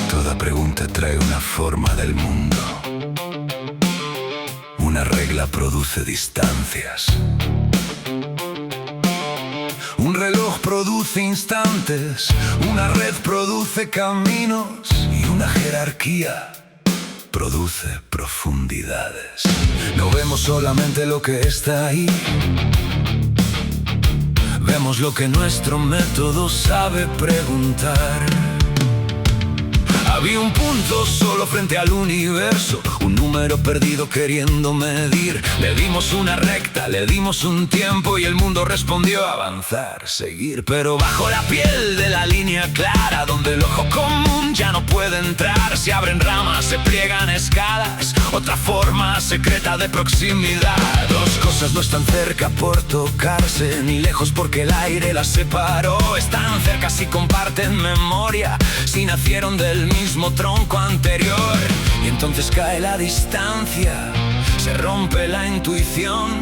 Toda pregunta trae una forma del mundo. Una regla produce distancias. Un reloj produce instantes, una red produce caminos y una jerarquía produce profundidades. No vemos solamente lo que está ahí, vemos lo que nuestro método sabe preguntar. Había un punto solo frente al universo, un número perdido queriendo medir. Le dimos una recta, le dimos un tiempo y el mundo respondió avanzar, seguir. Pero bajo la piel de la línea clara, donde el ojo común ya no puede entrar, se abren ramas, se pliegan escalas, otra forma secreta de proximidad. Dos cosas no están cerca por tocarse, ni lejos porque el aire las separó. Están cerca si comparten memoria, si nacieron del mismo tronco anterior. Y entonces cae la distancia, se rompe la intuición.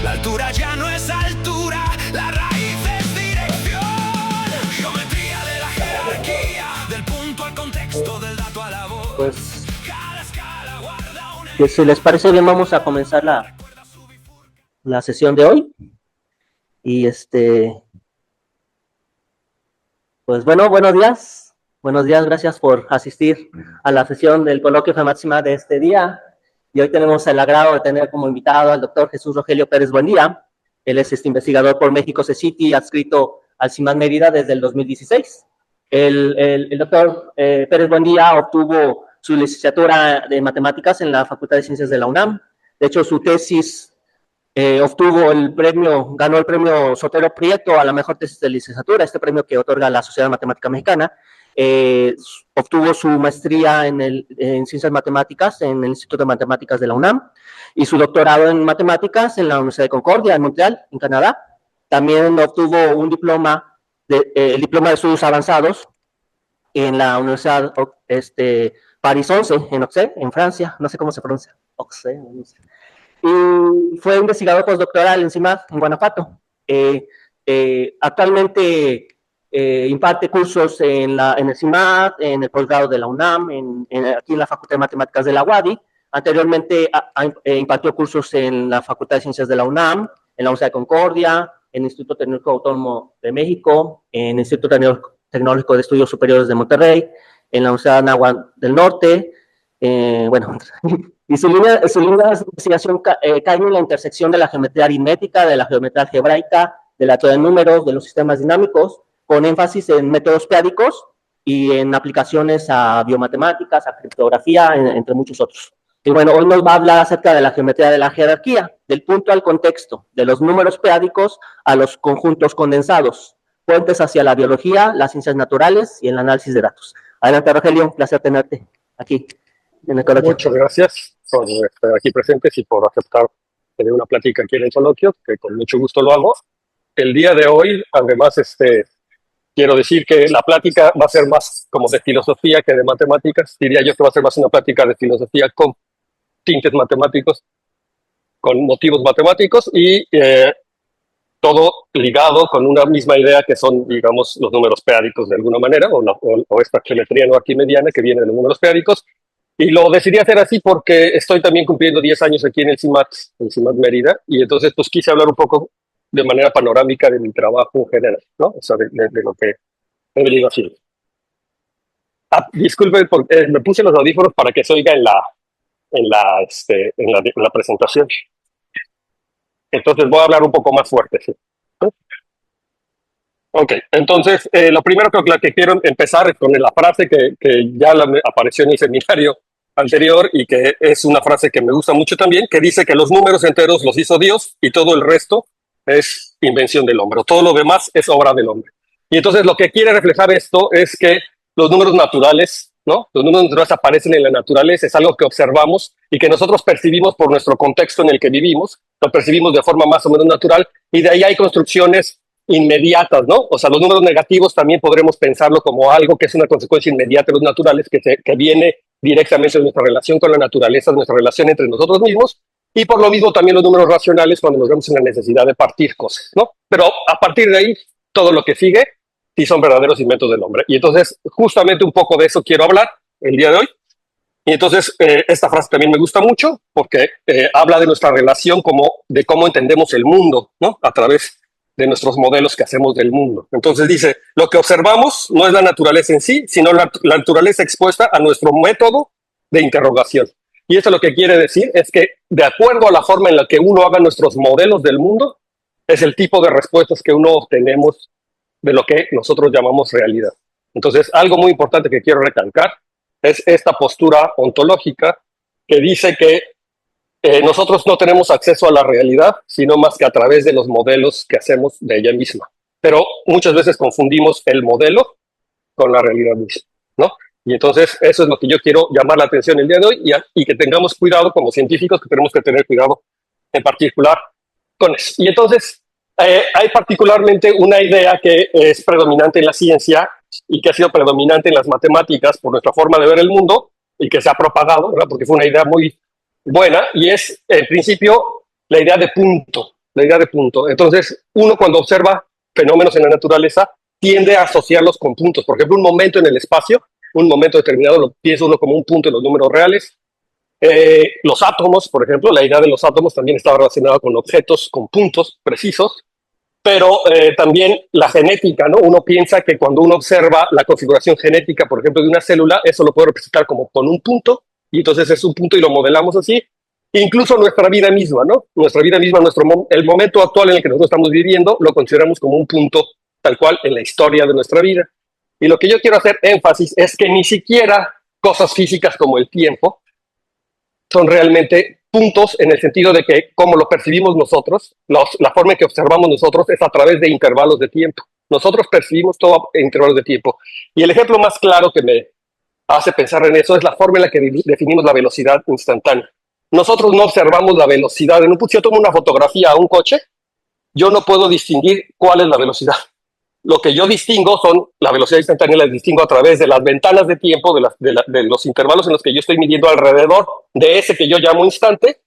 La altura ya no es altura, la raíz es dirección. Geometría de la jerarquía, del punto al contexto, del dato a la voz. Pues si les parece bien, vamos a comenzar la sesión de hoy. Y pues bueno, buenos días. Buenos días, gracias por asistir a la sesión del coloquio Fe Máxima de este día. Y hoy tenemos el agrado de tener como invitado al doctor Jesús Rogelio Pérez Buendía. Él es investigador por México CECITI, adscrito al CIMAD Mérida desde el 2016. El doctor Pérez Buendía obtuvo su licenciatura de matemáticas en la Facultad de Ciencias de la UNAM. De hecho, su tesis ganó el premio Sotero Prieto a la mejor tesis de licenciatura, este premio que otorga la Sociedad Matemática Mexicana. Obtuvo su maestría en Ciencias Matemáticas en el Instituto de Matemáticas de la UNAM y su doctorado en Matemáticas en la Universidad de Concordia, en Montreal, en Canadá. También obtuvo un diploma el diploma de estudios avanzados en la Universidad Paris 11, en Auxerre, en Francia, no sé cómo se pronuncia, Auxerre, no sé. Y fue investigador postdoctoral en CIMAD, en Guanajuato. Actualmente imparte cursos en el CIMAD, en el posgrado de la UNAM, aquí en la Facultad de Matemáticas de la UADY. Anteriormente impartió cursos en la Facultad de Ciencias de la UNAM, en la Universidad de Concordia, en el Instituto Tecnológico Autónomo de México, en el Instituto Tecnológico de Estudios Superiores de Monterrey, en la Universidad de Anáhuac del Norte, y su línea de investigación cae en la intersección de la geometría aritmética, de la geometría algebraica, de la teoría de números, de los sistemas dinámicos, con énfasis en métodos p-ádicos y en aplicaciones a biomatemáticas, a criptografía, entre muchos otros. Y bueno, hoy nos va a hablar acerca de la geometría de la jerarquía, del punto al contexto, de los números p-ádicos a los conjuntos condensados, puentes hacia la biología, las ciencias naturales y el análisis de datos. Adelante, Rogelio, un placer tenerte aquí en el coloquio. Muchas gracias por estar aquí presentes y por aceptar tener una plática aquí en el coloquio, que con mucho gusto lo hago. El día de hoy, además, quiero decir que la plática va a ser más como de filosofía que de matemáticas. Diría yo que va a ser más una plática de filosofía con tintes matemáticos, con motivos matemáticos y todo ligado con una misma idea que son, digamos, los números p-ádicos de alguna manera, o esta geometría no arquimediana que viene de los números p-ádicos. Y lo decidí hacer así porque estoy también cumpliendo 10 años aquí en el CIMAD Mérida, y entonces pues quise hablar un poco de manera panorámica de mi trabajo en general, ¿no? O sea, de lo que he venido haciendo. Disculpen, me puse los audífonos para que se oiga en la presentación. Entonces voy a hablar un poco más fuerte, ¿sí? Ok, entonces lo primero que quiero empezar es con la frase que ya apareció en el seminario anterior y que es una frase que me gusta mucho también, que dice que los números enteros los hizo Dios y todo el resto es invención del hombre, o todo lo demás es obra del hombre. Y entonces lo que quiere reflejar esto es que los números naturales, ¿no? Los números naturales aparecen en la naturaleza, es algo que observamos y que nosotros percibimos por nuestro contexto en el que vivimos, lo percibimos de forma más o menos natural, y de ahí hay construcciones inmediatas, ¿no? O sea, los números negativos también podremos pensarlo como algo que es una consecuencia inmediata de los naturales, que viene directamente de nuestra relación con la naturaleza, de nuestra relación entre nosotros mismos, y por lo mismo también los números racionales cuando nos vemos en la necesidad de partir cosas, ¿no? Pero a partir de ahí, todo lo que sigue sí son verdaderos inventos del hombre. Y entonces, justamente un poco de eso quiero hablar el día de hoy. Y entonces, esta frase también me gusta mucho porque habla de nuestra relación de cómo entendemos el mundo, ¿no? A través de nuestros modelos que hacemos del mundo. Entonces dice, lo que observamos no es la naturaleza en sí, sino la naturaleza expuesta a nuestro método de interrogación. Y esto lo que quiere decir es que de acuerdo a la forma en la que uno haga nuestros modelos del mundo, es el tipo de respuestas que uno obtenemos de lo que nosotros llamamos realidad. Entonces, algo muy importante que quiero recalcar es esta postura ontológica que dice que nosotros no tenemos acceso a la realidad, sino más que a través de los modelos que hacemos de ella misma. Pero muchas veces confundimos el modelo con la realidad misma, ¿no? Y entonces eso es lo que yo quiero llamar la atención el día de hoy y que tengamos cuidado como científicos, que tenemos que tener cuidado en particular con eso. Y entonces hay particularmente una idea que es predominante en la ciencia y que ha sido predominante en las matemáticas por nuestra forma de ver el mundo y que se ha propagado, ¿verdad? Porque fue una idea muy buena y es, en principio, la idea de punto. La idea de punto. Entonces, uno cuando observa fenómenos en la naturaleza tiende a asociarlos con puntos. Por ejemplo, un momento en el espacio, un momento determinado lo piensa uno como un punto en los números reales. Los átomos, por ejemplo, la idea de los átomos también estaba relacionada con objetos, con puntos precisos. Pero también la genética, ¿no? Uno piensa que cuando uno observa la configuración genética, por ejemplo, de una célula, eso lo puede representar como con un punto, y entonces es un punto y lo modelamos así. Incluso nuestra vida misma, ¿no? Nuestra vida misma, el momento actual en el que nosotros estamos viviendo, lo consideramos como un punto tal cual en la historia de nuestra vida. Y lo que yo quiero hacer énfasis es que ni siquiera cosas físicas como el tiempo son realmente puntos en el sentido de que como lo percibimos nosotros, la forma en que observamos nosotros es a través de intervalos de tiempo. Nosotros percibimos todo en intervalos de tiempo. Y el ejemplo más claro que me hace pensar en eso es la forma en la que definimos la velocidad instantánea. Nosotros no observamos la velocidad. En un punto, si yo tomo una fotografía a un coche, yo no puedo distinguir cuál es la velocidad. Lo que yo distingo son la velocidad instantánea, la distingo a través de las ventanas de tiempo, de los intervalos en los que yo estoy midiendo alrededor de ese que yo llamo instante,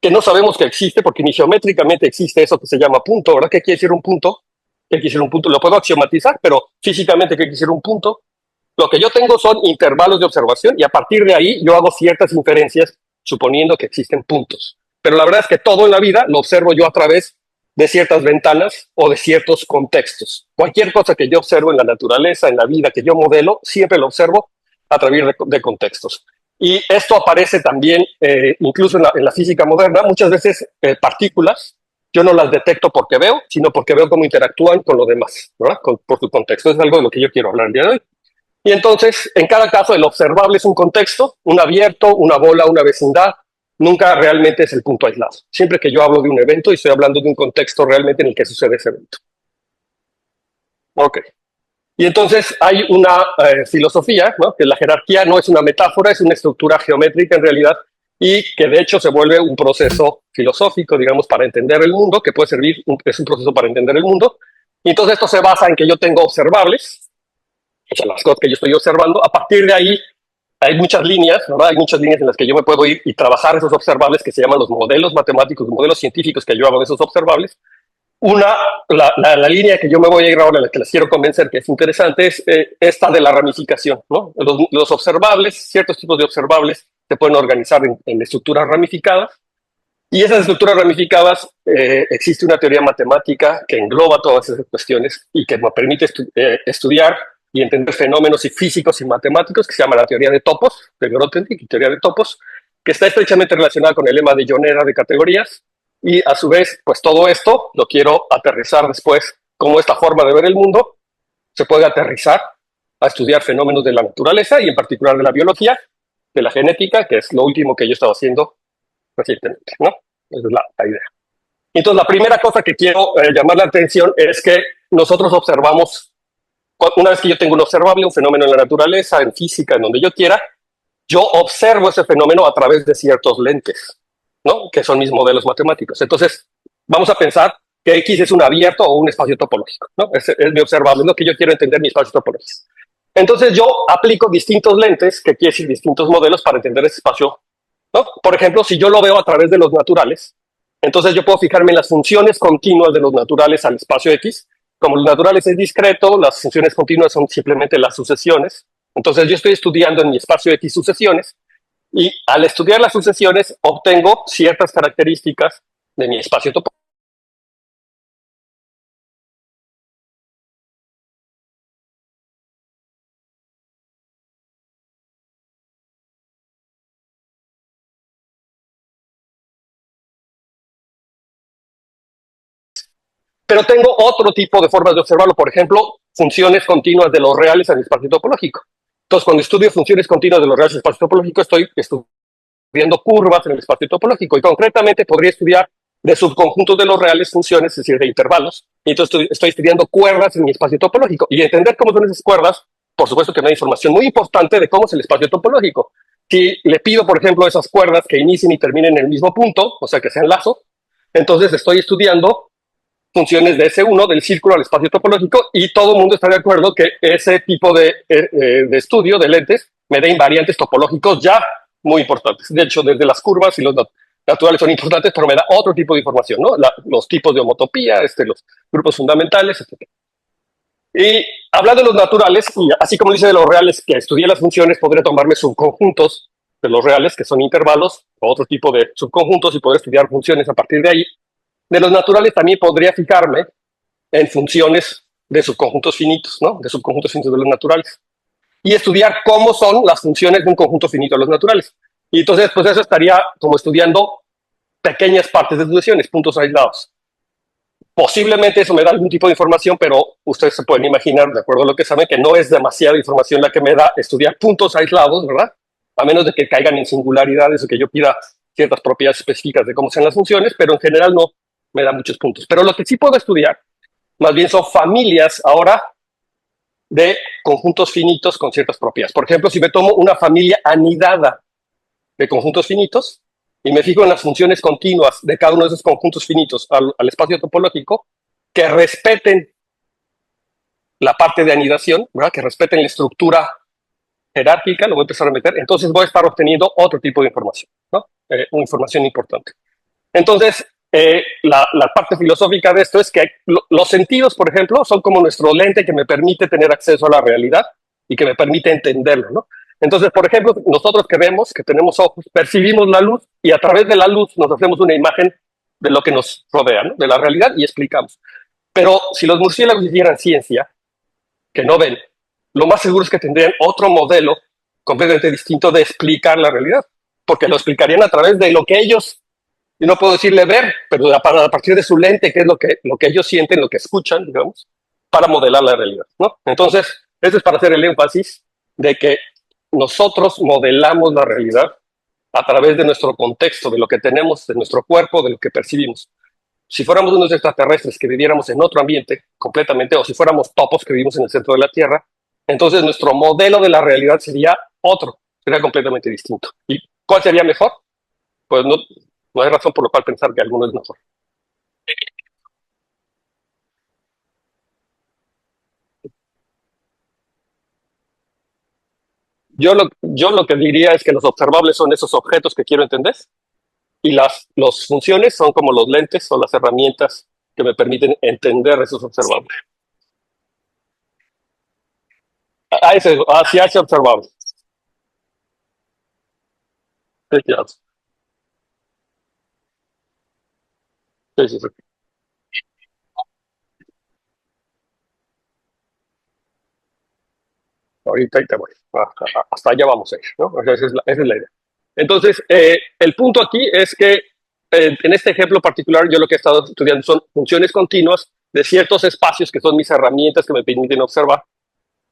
que no sabemos que existe, porque ni geométricamente existe eso que se llama punto, ¿verdad? ¿Qué quiere decir un punto? ¿Qué quiere decir un punto? Lo puedo axiomatizar, pero físicamente, ¿qué quiere decir un punto? Lo que yo tengo son intervalos de observación y a partir de ahí yo hago ciertas inferencias suponiendo que existen puntos. Pero la verdad es que todo en la vida lo observo yo a través de ciertas ventanas o de ciertos contextos. Cualquier cosa que yo observo en la naturaleza, en la vida, que yo modelo, siempre lo observo a través de contextos. Y esto aparece también incluso en la física moderna. Muchas veces partículas, yo no las detecto porque veo, sino porque veo cómo interactúan con lo demás, ¿verdad? Por su contexto. Es algo de lo que yo quiero hablar el día de hoy. Y entonces, en cada caso, el observable es un contexto, un abierto, una bola, una vecindad. Nunca realmente es el punto aislado. Siempre que yo hablo de un evento, estoy hablando de un contexto realmente en el que sucede ese evento. Ok. Y entonces hay una filosofía, ¿no? Que la jerarquía no es una metáfora, es una estructura geométrica en realidad, y que de hecho se vuelve un proceso filosófico, digamos, para entender el mundo, que puede servir, es un proceso para entender el mundo. Y entonces esto se basa en que yo tengo observables, o sea, las cosas que yo estoy observando. A partir de ahí hay muchas líneas, ¿verdad? Hay muchas líneas en las que yo me puedo ir y trabajar esos observables que se llaman los modelos matemáticos, los modelos científicos que yo hago de esos observables. La línea que yo me voy a ir ahora, la que les quiero convencer que es interesante, es esta de la ramificación, ¿no? Los observables, ciertos tipos de observables se pueden organizar en estructuras ramificadas. Y esas estructuras ramificadas, existe una teoría matemática que engloba todas esas cuestiones y que me permite estudiar y entender fenómenos físicos y matemáticos, que se llama la teoría de topos, de Grothendieck, y teoría de topos, que está estrechamente relacionada con el lema de Jonera de categorías. Y a su vez, pues todo esto lo quiero aterrizar después, como esta forma de ver el mundo se puede aterrizar a estudiar fenómenos de la naturaleza y en particular de la biología, de la genética, que es lo último que yo estaba haciendo recientemente, ¿no? Esa es la idea. Entonces, la primera cosa que quiero llamar la atención es que nosotros observamos, una vez que yo tengo un observable, un fenómeno en la naturaleza, en física, en donde yo quiera, yo observo ese fenómeno a través de ciertos lentes, ¿no? Que son mis modelos matemáticos. Entonces, vamos a pensar que X es un abierto o un espacio topológico, ¿no? Es mi observable, es lo que yo quiero entender, mi espacio topológico. Entonces, yo aplico distintos lentes, que quiere decir distintos modelos, para entender ese espacio, ¿no? Por ejemplo, si yo lo veo a través de los naturales, entonces yo puedo fijarme en las funciones continuas de los naturales al espacio X como los naturales es discreto, las funciones continuas son simplemente las sucesiones. Entonces yo estoy estudiando en mi espacio X sucesiones y al estudiar las sucesiones obtengo ciertas características de mi espacio topológico. Pero tengo otro tipo de formas de observarlo, por ejemplo, funciones continuas de los reales en el espacio topológico. Entonces, cuando estudio funciones continuas de los reales en el espacio topológico, estoy estudiando curvas en el espacio topológico y concretamente podría estudiar de subconjuntos de los reales funciones, es decir, de intervalos. Y entonces estoy estudiando cuerdas en mi espacio topológico y entender cómo son esas cuerdas, por supuesto que me da información muy importante de cómo es el espacio topológico. Si le pido, por ejemplo, esas cuerdas que inicien y terminen en el mismo punto, o sea, que sean lazo, entonces estoy estudiando funciones de S1 del círculo al espacio topológico y todo el mundo está de acuerdo que ese tipo de estudio de lentes me da invariantes topológicos ya muy importantes. De hecho, desde las curvas y los naturales son importantes, pero me da otro tipo de información, ¿no? Los tipos de homotopía, los grupos fundamentales, etc. Y hablando de los naturales, y así como dice de los reales, que estudié las funciones, podré tomarme subconjuntos de los reales, que son intervalos, o otro tipo de subconjuntos, y poder estudiar funciones a partir de ahí. De los naturales también podría fijarme en funciones de subconjuntos finitos, ¿no? De subconjuntos finitos de los naturales. Y estudiar cómo son las funciones de un conjunto finito de los naturales. Y entonces, pues eso estaría como estudiando pequeñas partes de sucesiones, puntos aislados. Posiblemente eso me da algún tipo de información, pero ustedes se pueden imaginar, de acuerdo a lo que saben, que no es demasiada información la que me da estudiar puntos aislados, ¿verdad? A menos de que caigan en singularidades o que yo pida ciertas propiedades específicas de cómo sean las funciones, pero en general no me da muchos puntos. Pero lo que sí puedo estudiar, más bien son familias ahora de conjuntos finitos con ciertas propiedades. Por ejemplo, si me tomo una familia anidada de conjuntos finitos y me fijo en las funciones continuas de cada uno de esos conjuntos finitos al espacio topológico, que respeten la parte de anidación, ¿verdad? Que respeten la estructura jerárquica, lo voy a empezar a meter, entonces voy a estar obteniendo otro tipo de información, ¿no? Una información importante. Entonces, la parte filosófica de esto es que los sentidos, por ejemplo, son como nuestro lente que me permite tener acceso a la realidad y que me permite entenderlo, ¿no? Entonces, por ejemplo, nosotros que vemos, que tenemos ojos, percibimos la luz y a través de la luz nos hacemos una imagen de lo que nos rodea, ¿no? De la realidad y explicamos. Pero si los murciélagos hicieran ciencia, que no ven, lo más seguro es que tendrían otro modelo completamente distinto de explicar la realidad, porque lo explicarían a través de lo que ellos, y no puedo decirle ver, pero a partir de su lente, que es lo que ellos sienten, lo que escuchan, digamos, para modelar la realidad, ¿no? Entonces, eso es para hacer el énfasis de que nosotros modelamos la realidad a través de nuestro contexto, de lo que tenemos, de nuestro cuerpo, de lo que percibimos. Si fuéramos unos extraterrestres que viviéramos en otro ambiente completamente, o si fuéramos topos que vivimos en el centro de la Tierra, entonces nuestro modelo de la realidad sería otro, sería completamente distinto. ¿Y cuál sería mejor? Pues no hay razón por la cual pensar que alguno es mejor. Yo lo que diría es que los observables son esos objetos que quiero entender y las funciones son como los lentes o las herramientas que me permiten entender esos observables. Hacia ese observable. Sí, sí, sí. Ahorita ahí te voy. Hasta allá vamos a ir, ¿no? Esa es la idea. Entonces, el punto aquí es que en este ejemplo particular, yo lo que he estado estudiando son funciones continuas de ciertos espacios que son mis herramientas que me permiten observar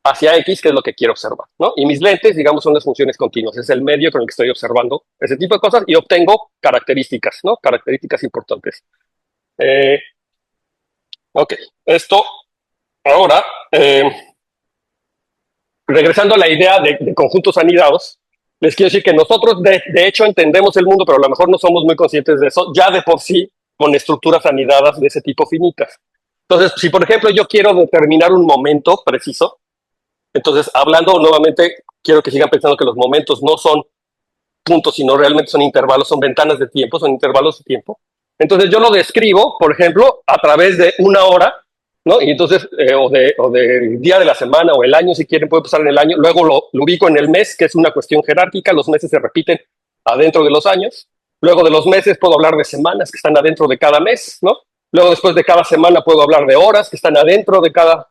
hacia X, que es lo que quiero observar, ¿no? Y mis lentes, digamos, son las funciones continuas. Es el medio con el que estoy observando ese tipo de cosas y obtengo características, ¿no? Características importantes. Ok, esto ahora... regresando a la idea de conjuntos anidados, les quiero decir que nosotros de hecho entendemos el mundo, pero a lo mejor no somos muy conscientes de eso, ya de por sí, con estructuras anidadas de ese tipo finitas. Entonces, si por ejemplo yo quiero determinar un momento preciso, entonces hablando nuevamente, quiero que sigan pensando que los momentos no son puntos, sino realmente son intervalos, son ventanas de tiempo, son intervalos de tiempo. Entonces yo lo describo, por ejemplo, a través de una hora ¿no? Y entonces, o del día de la semana o el año, si quieren, puede pasar en el año. Luego lo ubico en el mes, que es una cuestión jerárquica. Los meses se repiten adentro de los años. Luego de los meses puedo hablar de semanas que están adentro de cada mes, ¿no? Luego después de cada semana puedo hablar de horas que están adentro de cada...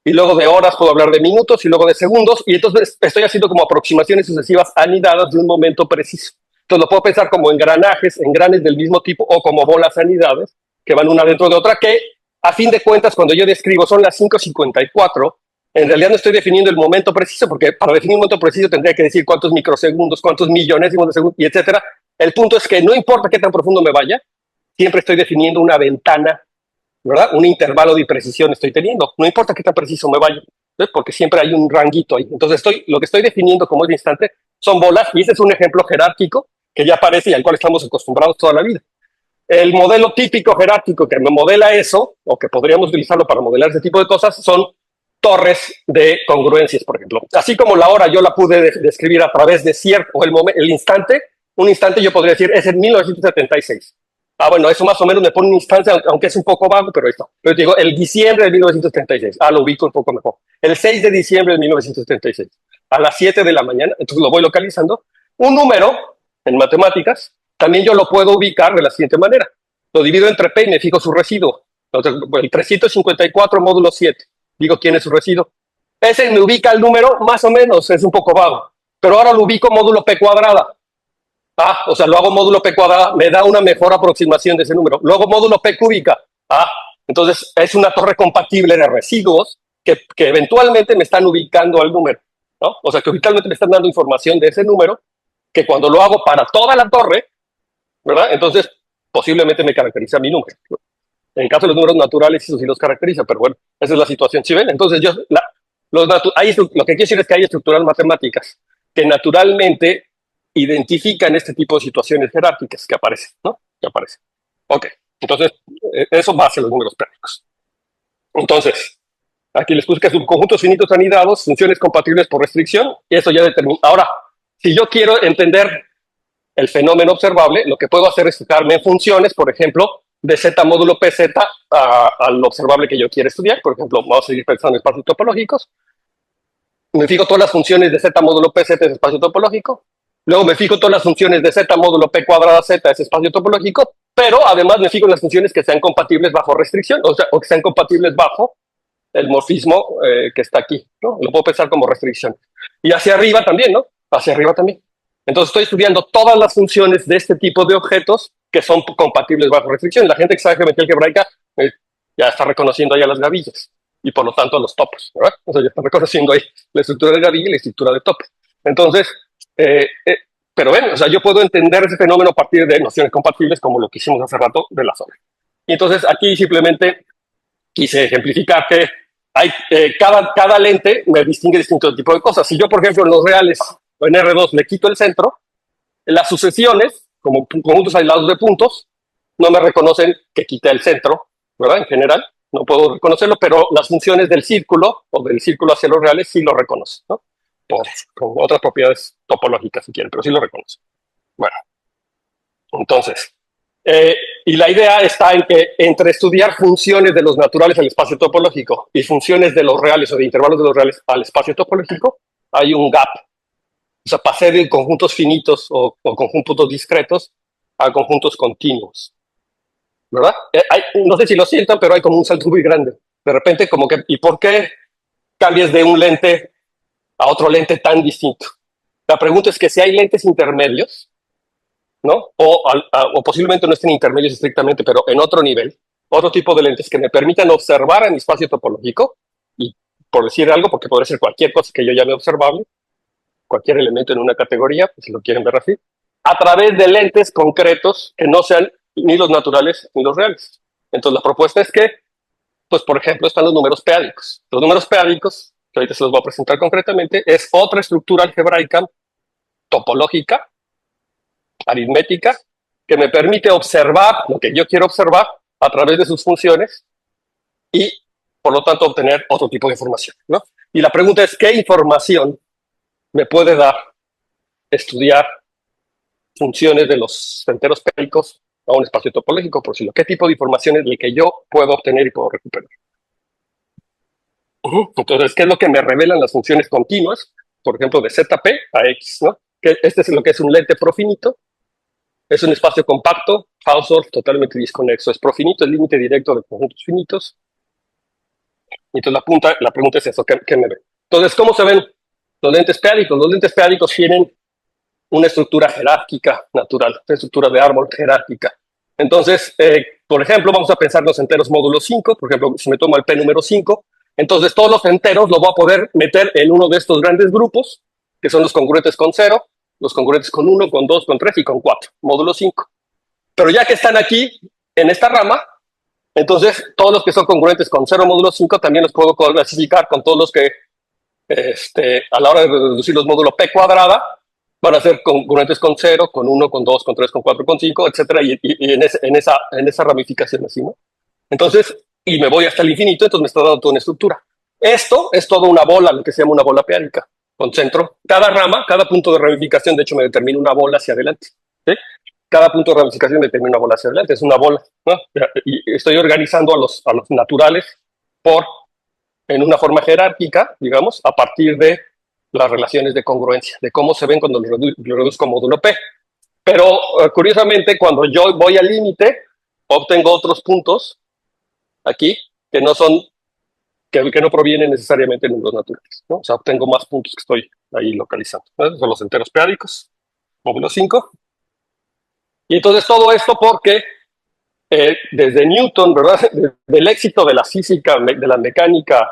Y luego de horas puedo hablar de minutos y luego de segundos. Y entonces estoy haciendo como aproximaciones sucesivas anidadas de un momento preciso. Entonces lo puedo pensar como engranajes, engranes del mismo tipo o como bolas anidadas que van una dentro de otra, que a fin de cuentas, cuando yo describo son las 5:54, en realidad no estoy definiendo el momento preciso, porque para definir un momento preciso tendría que decir cuántos microsegundos, cuántos millonésimos de segundos, y etcétera. El punto es que no importa qué tan profundo me vaya, siempre estoy definiendo una ventana, ¿verdad? Un intervalo de precisión estoy teniendo. No importa qué tan preciso me vaya, ¿ves? Porque siempre hay un ranguito ahí. Entonces lo que estoy definiendo como es instante son bolas, y ese es un ejemplo jerárquico que ya aparece y al cual estamos acostumbrados toda la vida. El modelo típico jerárquico que me modela eso, o que podríamos utilizarlo para modelar ese tipo de cosas, son torres de congruencias, por ejemplo. Así como la hora yo la pude describir a través de cierto, o el instante, un instante yo podría decir es en 1976. Ah, bueno, eso más o menos me pone un instante, aunque es un poco vago, pero esto. Pero digo, el diciembre de 1936. Ah, lo ubico un poco mejor. El 6 de diciembre de 1936. A las 7 de la mañana. Entonces lo voy localizando. Un número en matemáticas, también yo lo puedo ubicar de la siguiente manera. Lo divido entre P y me fijo su residuo. Entonces, el 354 módulo 7. Digo quién es su residuo. Ese me ubica el número más o menos, es un poco vago. Pero ahora lo ubico módulo P cuadrada. Ah, o sea, lo hago módulo P cuadrada, me da una mejor aproximación de ese número. Luego módulo P cúbica. Ah, entonces es una torre compatible de residuos que eventualmente me están ubicando al número, ¿no? O sea, que eventualmente me están dando información de ese número, que cuando lo hago para toda la torre, ¿verdad? Entonces, posiblemente me caracteriza mi número. En el caso de los números naturales, eso sí los caracteriza, pero bueno, esa es la situación. ¿Sí ven? Entonces, lo que quiero decir es que hay estructuras matemáticas que naturalmente identifican este tipo de situaciones jerárquicas que aparecen, ¿no? Que aparecen. Ok, entonces, eso va hacia los números prácticos. Entonces, aquí les puse que subconjuntos finitos anidados, funciones compatibles por restricción, y eso ya determina. Ahora, si yo quiero entender el fenómeno observable, lo que puedo hacer es fijarme en funciones, por ejemplo, de z módulo pz al observable que yo quiero estudiar. Por ejemplo, vamos a seguir pensando en espacios topológicos. Me fijo todas las funciones de z módulo pz ese espacio topológico. Luego me fijo todas las funciones de z módulo p cuadrada z ese espacio topológico, pero además me fijo en las funciones que sean compatibles bajo restricción, o sea, o que sean compatibles bajo el morfismo que está aquí, ¿no? Lo puedo pensar como restricción. Y hacia arriba también, ¿no? Hacia arriba también. Entonces estoy estudiando todas las funciones de este tipo de objetos que son compatibles bajo restricción. La gente que sabe geometría algebraica ya está reconociendo ya las gavillas y por lo tanto los topos, ¿verdad? O sea, ya está reconociendo ahí la estructura de gavilla y la estructura de topo. Entonces, pero ven, o sea, yo puedo entender ese fenómeno a partir de nociones compatibles como lo que hicimos hace rato de la zona. Y entonces aquí simplemente quise ejemplificar que hay, cada lente me distingue distinto tipo de cosas. Si yo, por ejemplo, en los reales o en R2 le quito el centro, las sucesiones, como conjuntos aislados de puntos, no me reconocen que quite el centro, ¿verdad? En general, no puedo reconocerlo, pero las funciones del círculo o del círculo hacia los reales sí lo reconocen, ¿no? Con otras propiedades topológicas, si quieren, pero sí lo reconocen. Bueno, entonces, y la idea está en que entre estudiar funciones de los naturales al espacio topológico y funciones de los reales o de intervalos de los reales al espacio topológico, hay un gap. O sea, pasé de conjuntos finitos o conjuntos discretos a conjuntos continuos, ¿verdad? No sé si lo sientan, pero hay como un salto muy grande. De repente, como que, ¿y por qué cambias de un lente a otro lente tan distinto? La pregunta es que si hay lentes intermedios, ¿no? O posiblemente no estén intermedios estrictamente, pero en otro nivel, otro tipo de lentes que me permitan observar en mi espacio topológico, y por decir algo, porque podría ser cualquier cosa que yo llame observable, cualquier elemento en una categoría, pues, si lo quieren ver así, a través de lentes concretos que no sean ni los naturales ni los reales. Entonces, la propuesta es que, pues, por ejemplo, están los números p-ádicos. Los números p-ádicos, que ahorita se los voy a presentar concretamente, es otra estructura algebraica topológica, aritmética, que me permite observar lo que yo quiero observar a través de sus funciones y, por lo tanto, obtener otro tipo de información, ¿no? Y la pregunta es, ¿qué información me puede dar estudiar funciones de los enteros p-ádicos a un espacio topológico? Por decirlo, ¿qué tipo de información es el que yo puedo obtener y puedo recuperar? Entonces, ¿qué es lo que me revelan las funciones continuas? Por ejemplo, de ZP a X, ¿no? Que este es lo que es un lente profinito. Es un espacio compacto, Hausdorff, totalmente desconexo. Es profinito, el límite directo de conjuntos finitos. Y entonces la pregunta es eso, ¿qué me ven? Entonces, ¿cómo se ven los lentes p-ádicos? Los lentes p-ádicos tienen una estructura jerárquica natural, una estructura de árbol jerárquica. Entonces, por ejemplo, vamos a pensar los enteros módulo 5, por ejemplo, si me tomo el P número 5, entonces todos los enteros los voy a poder meter en uno de estos grandes grupos, que son los congruentes con 0, los congruentes con 1, con 2, con 3 y con 4, módulo 5. Pero ya que están aquí, en esta rama, entonces todos los que son congruentes con 0 módulo 5 también los puedo clasificar con todos los que, a la hora de reducir los módulos P cuadrada, van a ser congruentes con 0, con 1, con 2, con 3, con 4, con 5, etcétera, y en esa ramificación así, ¿no? Entonces, y me voy hasta el infinito, entonces me está dando toda una estructura. Esto es toda una bola, lo que se llama una bola p-ádica, con centro. Cada rama, cada punto de ramificación, de hecho, me determina una bola hacia adelante, ¿sí? Cada punto de ramificación me determina una bola hacia adelante, es una bola, ¿no? Y estoy organizando a los naturales en una forma jerárquica, digamos, a partir de las relaciones de congruencia, de cómo se ven cuando lo reduzco módulo P. Pero, curiosamente, cuando yo voy al límite, obtengo otros puntos aquí que no son, que no provienen necesariamente de números naturales, ¿no? O sea, obtengo más puntos que estoy ahí localizando, ¿no? Son los enteros p-ádicos, módulo 5. Y entonces todo esto porque desde Newton, ¿verdad? Del éxito de la física, de la mecánica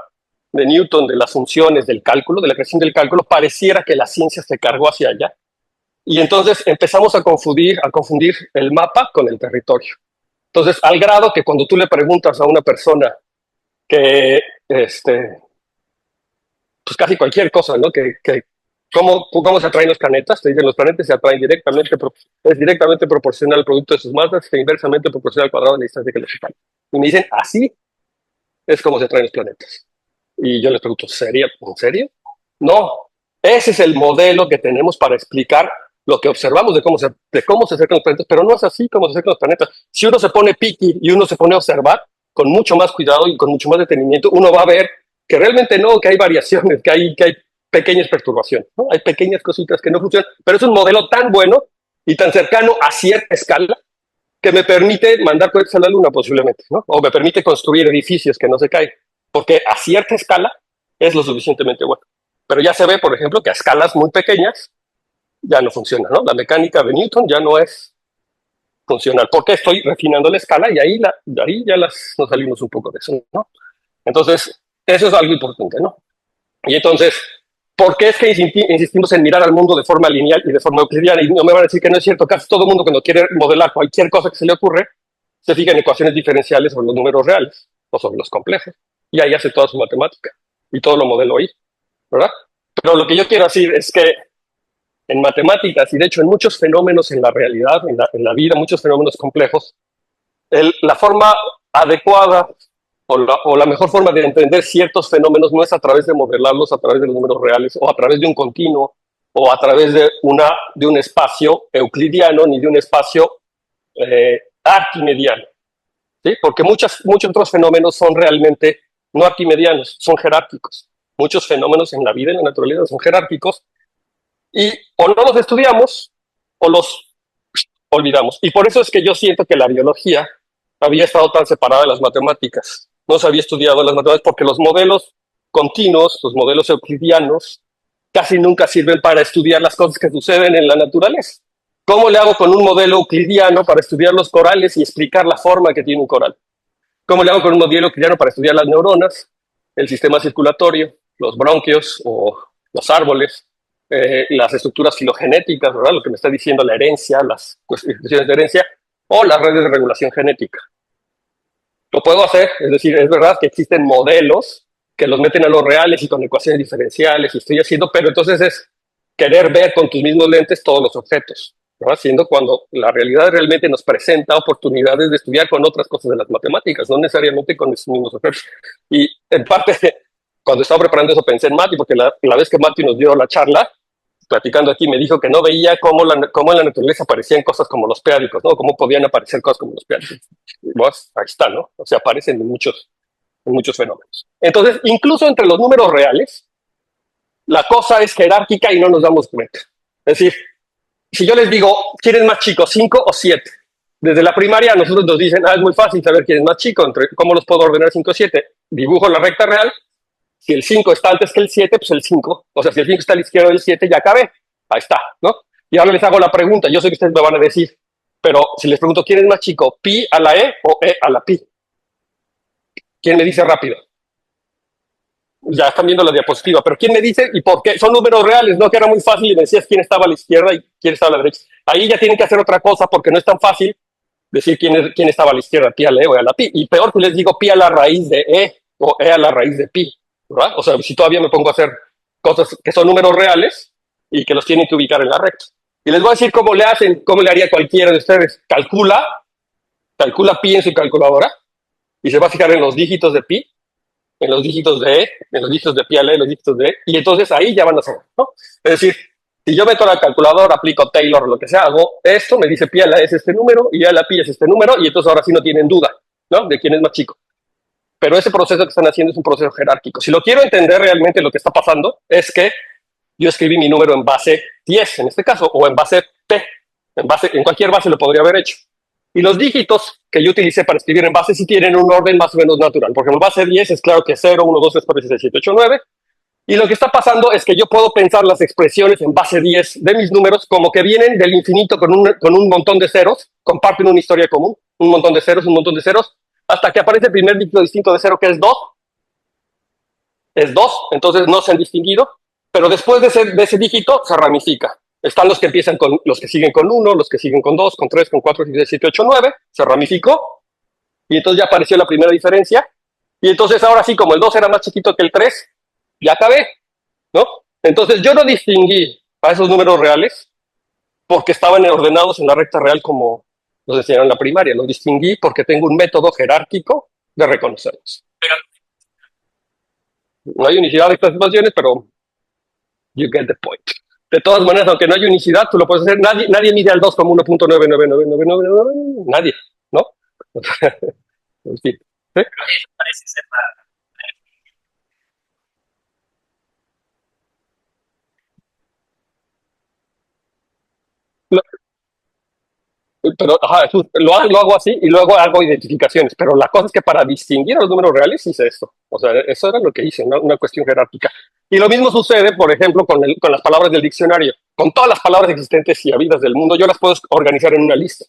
de Newton, de las funciones, del cálculo, de la creación del cálculo, pareciera que la ciencia se cargó hacia allá. Y entonces empezamos a confundir el mapa con el territorio. Entonces, al grado que cuando tú le preguntas a una persona que, pues casi cualquier cosa, ¿no? ¿Cómo se atraen los planetas? Te dicen, los planetas se atraen directamente, es directamente proporcional al producto de sus masas, e inversamente proporcional al cuadrado de la distancia que los separa. Y me dicen, así es como se atraen los planetas. Y yo les pregunto, ¿en serio? No, ese es el modelo que tenemos para explicar lo que observamos de cómo se acercan los planetas, pero no es así como se acercan los planetas. Si uno se pone picky y uno se pone a observar con mucho más cuidado y con mucho más detenimiento, uno va a ver que realmente no, que hay variaciones, que hay pequeñas perturbaciones, ¿no? Hay pequeñas cositas que no funcionan, pero es un modelo tan bueno y tan cercano a cierta escala que me permite mandar cohetes a la luna posiblemente, ¿no? O me permite construir edificios que no se caen, porque a cierta escala es lo suficientemente bueno. Pero ya se ve, por ejemplo, que a escalas muy pequeñas ya no funciona, ¿no? La mecánica de Newton ya no es funcional, porque estoy refinando la escala y ahí ya nos salimos un poco de eso, ¿no? Entonces, eso es algo importante, ¿no? Y entonces, ¿por qué es que insistimos en mirar al mundo de forma lineal y de forma euclidiana? Y no me van a decir que no es cierto. Casi todo el mundo, cuando quiere modelar cualquier cosa que se le ocurre, se fija en ecuaciones diferenciales sobre los números reales o sobre los complejos. Y ahí hace toda su matemática. Y todo lo modelo ahí, ¿verdad? Pero lo que yo quiero decir es que en matemáticas, y de hecho en muchos fenómenos en la realidad, en la vida, muchos fenómenos complejos, la forma adecuada o la mejor forma de entender ciertos fenómenos no es a través de modelarlos a través de los números reales o a través de un continuo o a través de un espacio euclidiano ni de un espacio arquimediano, ¿sí? Porque muchos otros fenómenos son realmente no arquimedianos, son jerárquicos. Muchos fenómenos en la vida y en la naturaleza son jerárquicos y o no los estudiamos o los olvidamos. Y por eso es que yo siento que la biología había estado tan separada de las matemáticas. No se había estudiado las matemáticas porque los modelos continuos, los modelos euclidianos, casi nunca sirven para estudiar las cosas que suceden en la naturaleza. ¿Cómo le hago con un modelo euclidiano para estudiar los corales y explicar la forma que tiene un coral? ¿Cómo le hago con un modelo euclidiano para estudiar las neuronas, el sistema circulatorio, los bronquios o los árboles, las estructuras filogenéticas, ¿verdad? Lo que me está diciendo la herencia, las cuestiones de herencia, o las redes de regulación genética? Lo puedo hacer, es decir, es verdad que existen modelos que los meten a los reales y con ecuaciones diferenciales y estoy haciendo, pero entonces es querer ver con tus mismos lentes todos los objetos, ¿no? Haciendo cuando la realidad realmente nos presenta oportunidades de estudiar con otras cosas de las matemáticas, no necesariamente con esos mismos objetos. Y en parte, cuando estaba preparando eso pensé en Mati, porque la vez que Mati nos dio la charla, platicando aquí, me dijo que no veía cómo en la naturaleza aparecían cosas como los p-ádicos, ¿no? Cómo podían aparecer cosas como los p-ádicos. Pues, ahí está, ¿no? O sea, aparecen en en muchos fenómenos. Entonces, incluso entre los números reales, la cosa es jerárquica y no nos damos cuenta. Es decir, si yo les digo, ¿quién es más chico, 5 o 7? Desde la primaria a nosotros nos dicen, es muy fácil saber quién es más chico, ¿cómo los puedo ordenar 5 o 7? Dibujo la recta real, si el 5 está antes que el 7, pues el 5, o sea, si el 5 está a la izquierda del 7, ya acabé, ahí está, ¿no? Y ahora les hago la pregunta, yo sé que ustedes me van a decir, pero si les pregunto, ¿quién es más chico, pi a la e o e a la pi? ¿Quién me dice rápido? Ya están viendo la diapositiva, pero ¿quién me dice y por qué? Son números reales, ¿no? Que era muy fácil y me decías quién estaba a la izquierda y quién estaba a la derecha. Ahí ya tienen que hacer otra cosa porque no es tan fácil decir quién estaba a la izquierda, pi a la e o a la pi. Y peor que les digo pi a la raíz de e o e a la raíz de pi, ¿verdad? O sea, si todavía me pongo a hacer cosas que son números reales y que los tienen que ubicar en la recta. Y les voy a decir cómo le hacen, cómo le haría cualquiera de ustedes. Calcula pi en su calculadora y se va a fijar en los dígitos de pi, en los dígitos de E, en los dígitos de pi a la E, en los dígitos de E, y entonces ahí ya van a saber, ¿no? Es decir, si yo meto la calculadora, aplico Taylor, lo que sea, hago esto, me dice pi a la E es este número, y a la pi es este número, y entonces ahora sí no tienen duda, ¿no? De quién es más chico. Pero ese proceso que están haciendo es un proceso jerárquico. Si lo quiero entender realmente, lo que está pasando es que yo escribí mi número en base 10, en este caso, o en base P. En cualquier base lo podría haber hecho. Y los dígitos que yo utilicé para escribir en base sí tienen un orden más o menos natural. Por ejemplo, base 10 es claro que 0, 1, 2, 3, 4, 5, 6, 7, 8, 9. Y lo que está pasando es que yo puedo pensar las expresiones en base 10 de mis números como que vienen del infinito con un montón de ceros, comparten una historia común, un montón de ceros, hasta que aparece el primer dígito distinto de 0 que es 2. Es 2, entonces no se han distinguido, pero después de ese dígito se ramifica. Están los que empiezan con los que siguen con 1, los que siguen con 2, con 3, con 4, 5, 6, 7, 8, 9, se ramificó y entonces ya apareció la primera diferencia. Y entonces ahora sí, como el 2 era más chiquito que el 3, ya acabé, ¿no? Entonces yo no distinguí a esos números reales porque estaban ordenados en la recta real como nos enseñaron en la primaria. Los distinguí porque tengo un método jerárquico de reconocerlos. No hay unicidad de clasificaciones, pero you get the point. De todas maneras, aunque no hay unicidad, tú lo puedes hacer. Nadie mide al 2 como 1.99999, nadie, ¿no? En fin. ¿Sí? Pero ajá, lo hago así y luego hago identificaciones. Pero la cosa es que para distinguir a los números reales hice esto. O sea, eso era lo que hice, una cuestión jerárquica. Y lo mismo sucede, por ejemplo, con las palabras del diccionario. Con todas las palabras existentes y habidas del mundo, yo las puedo organizar en una lista.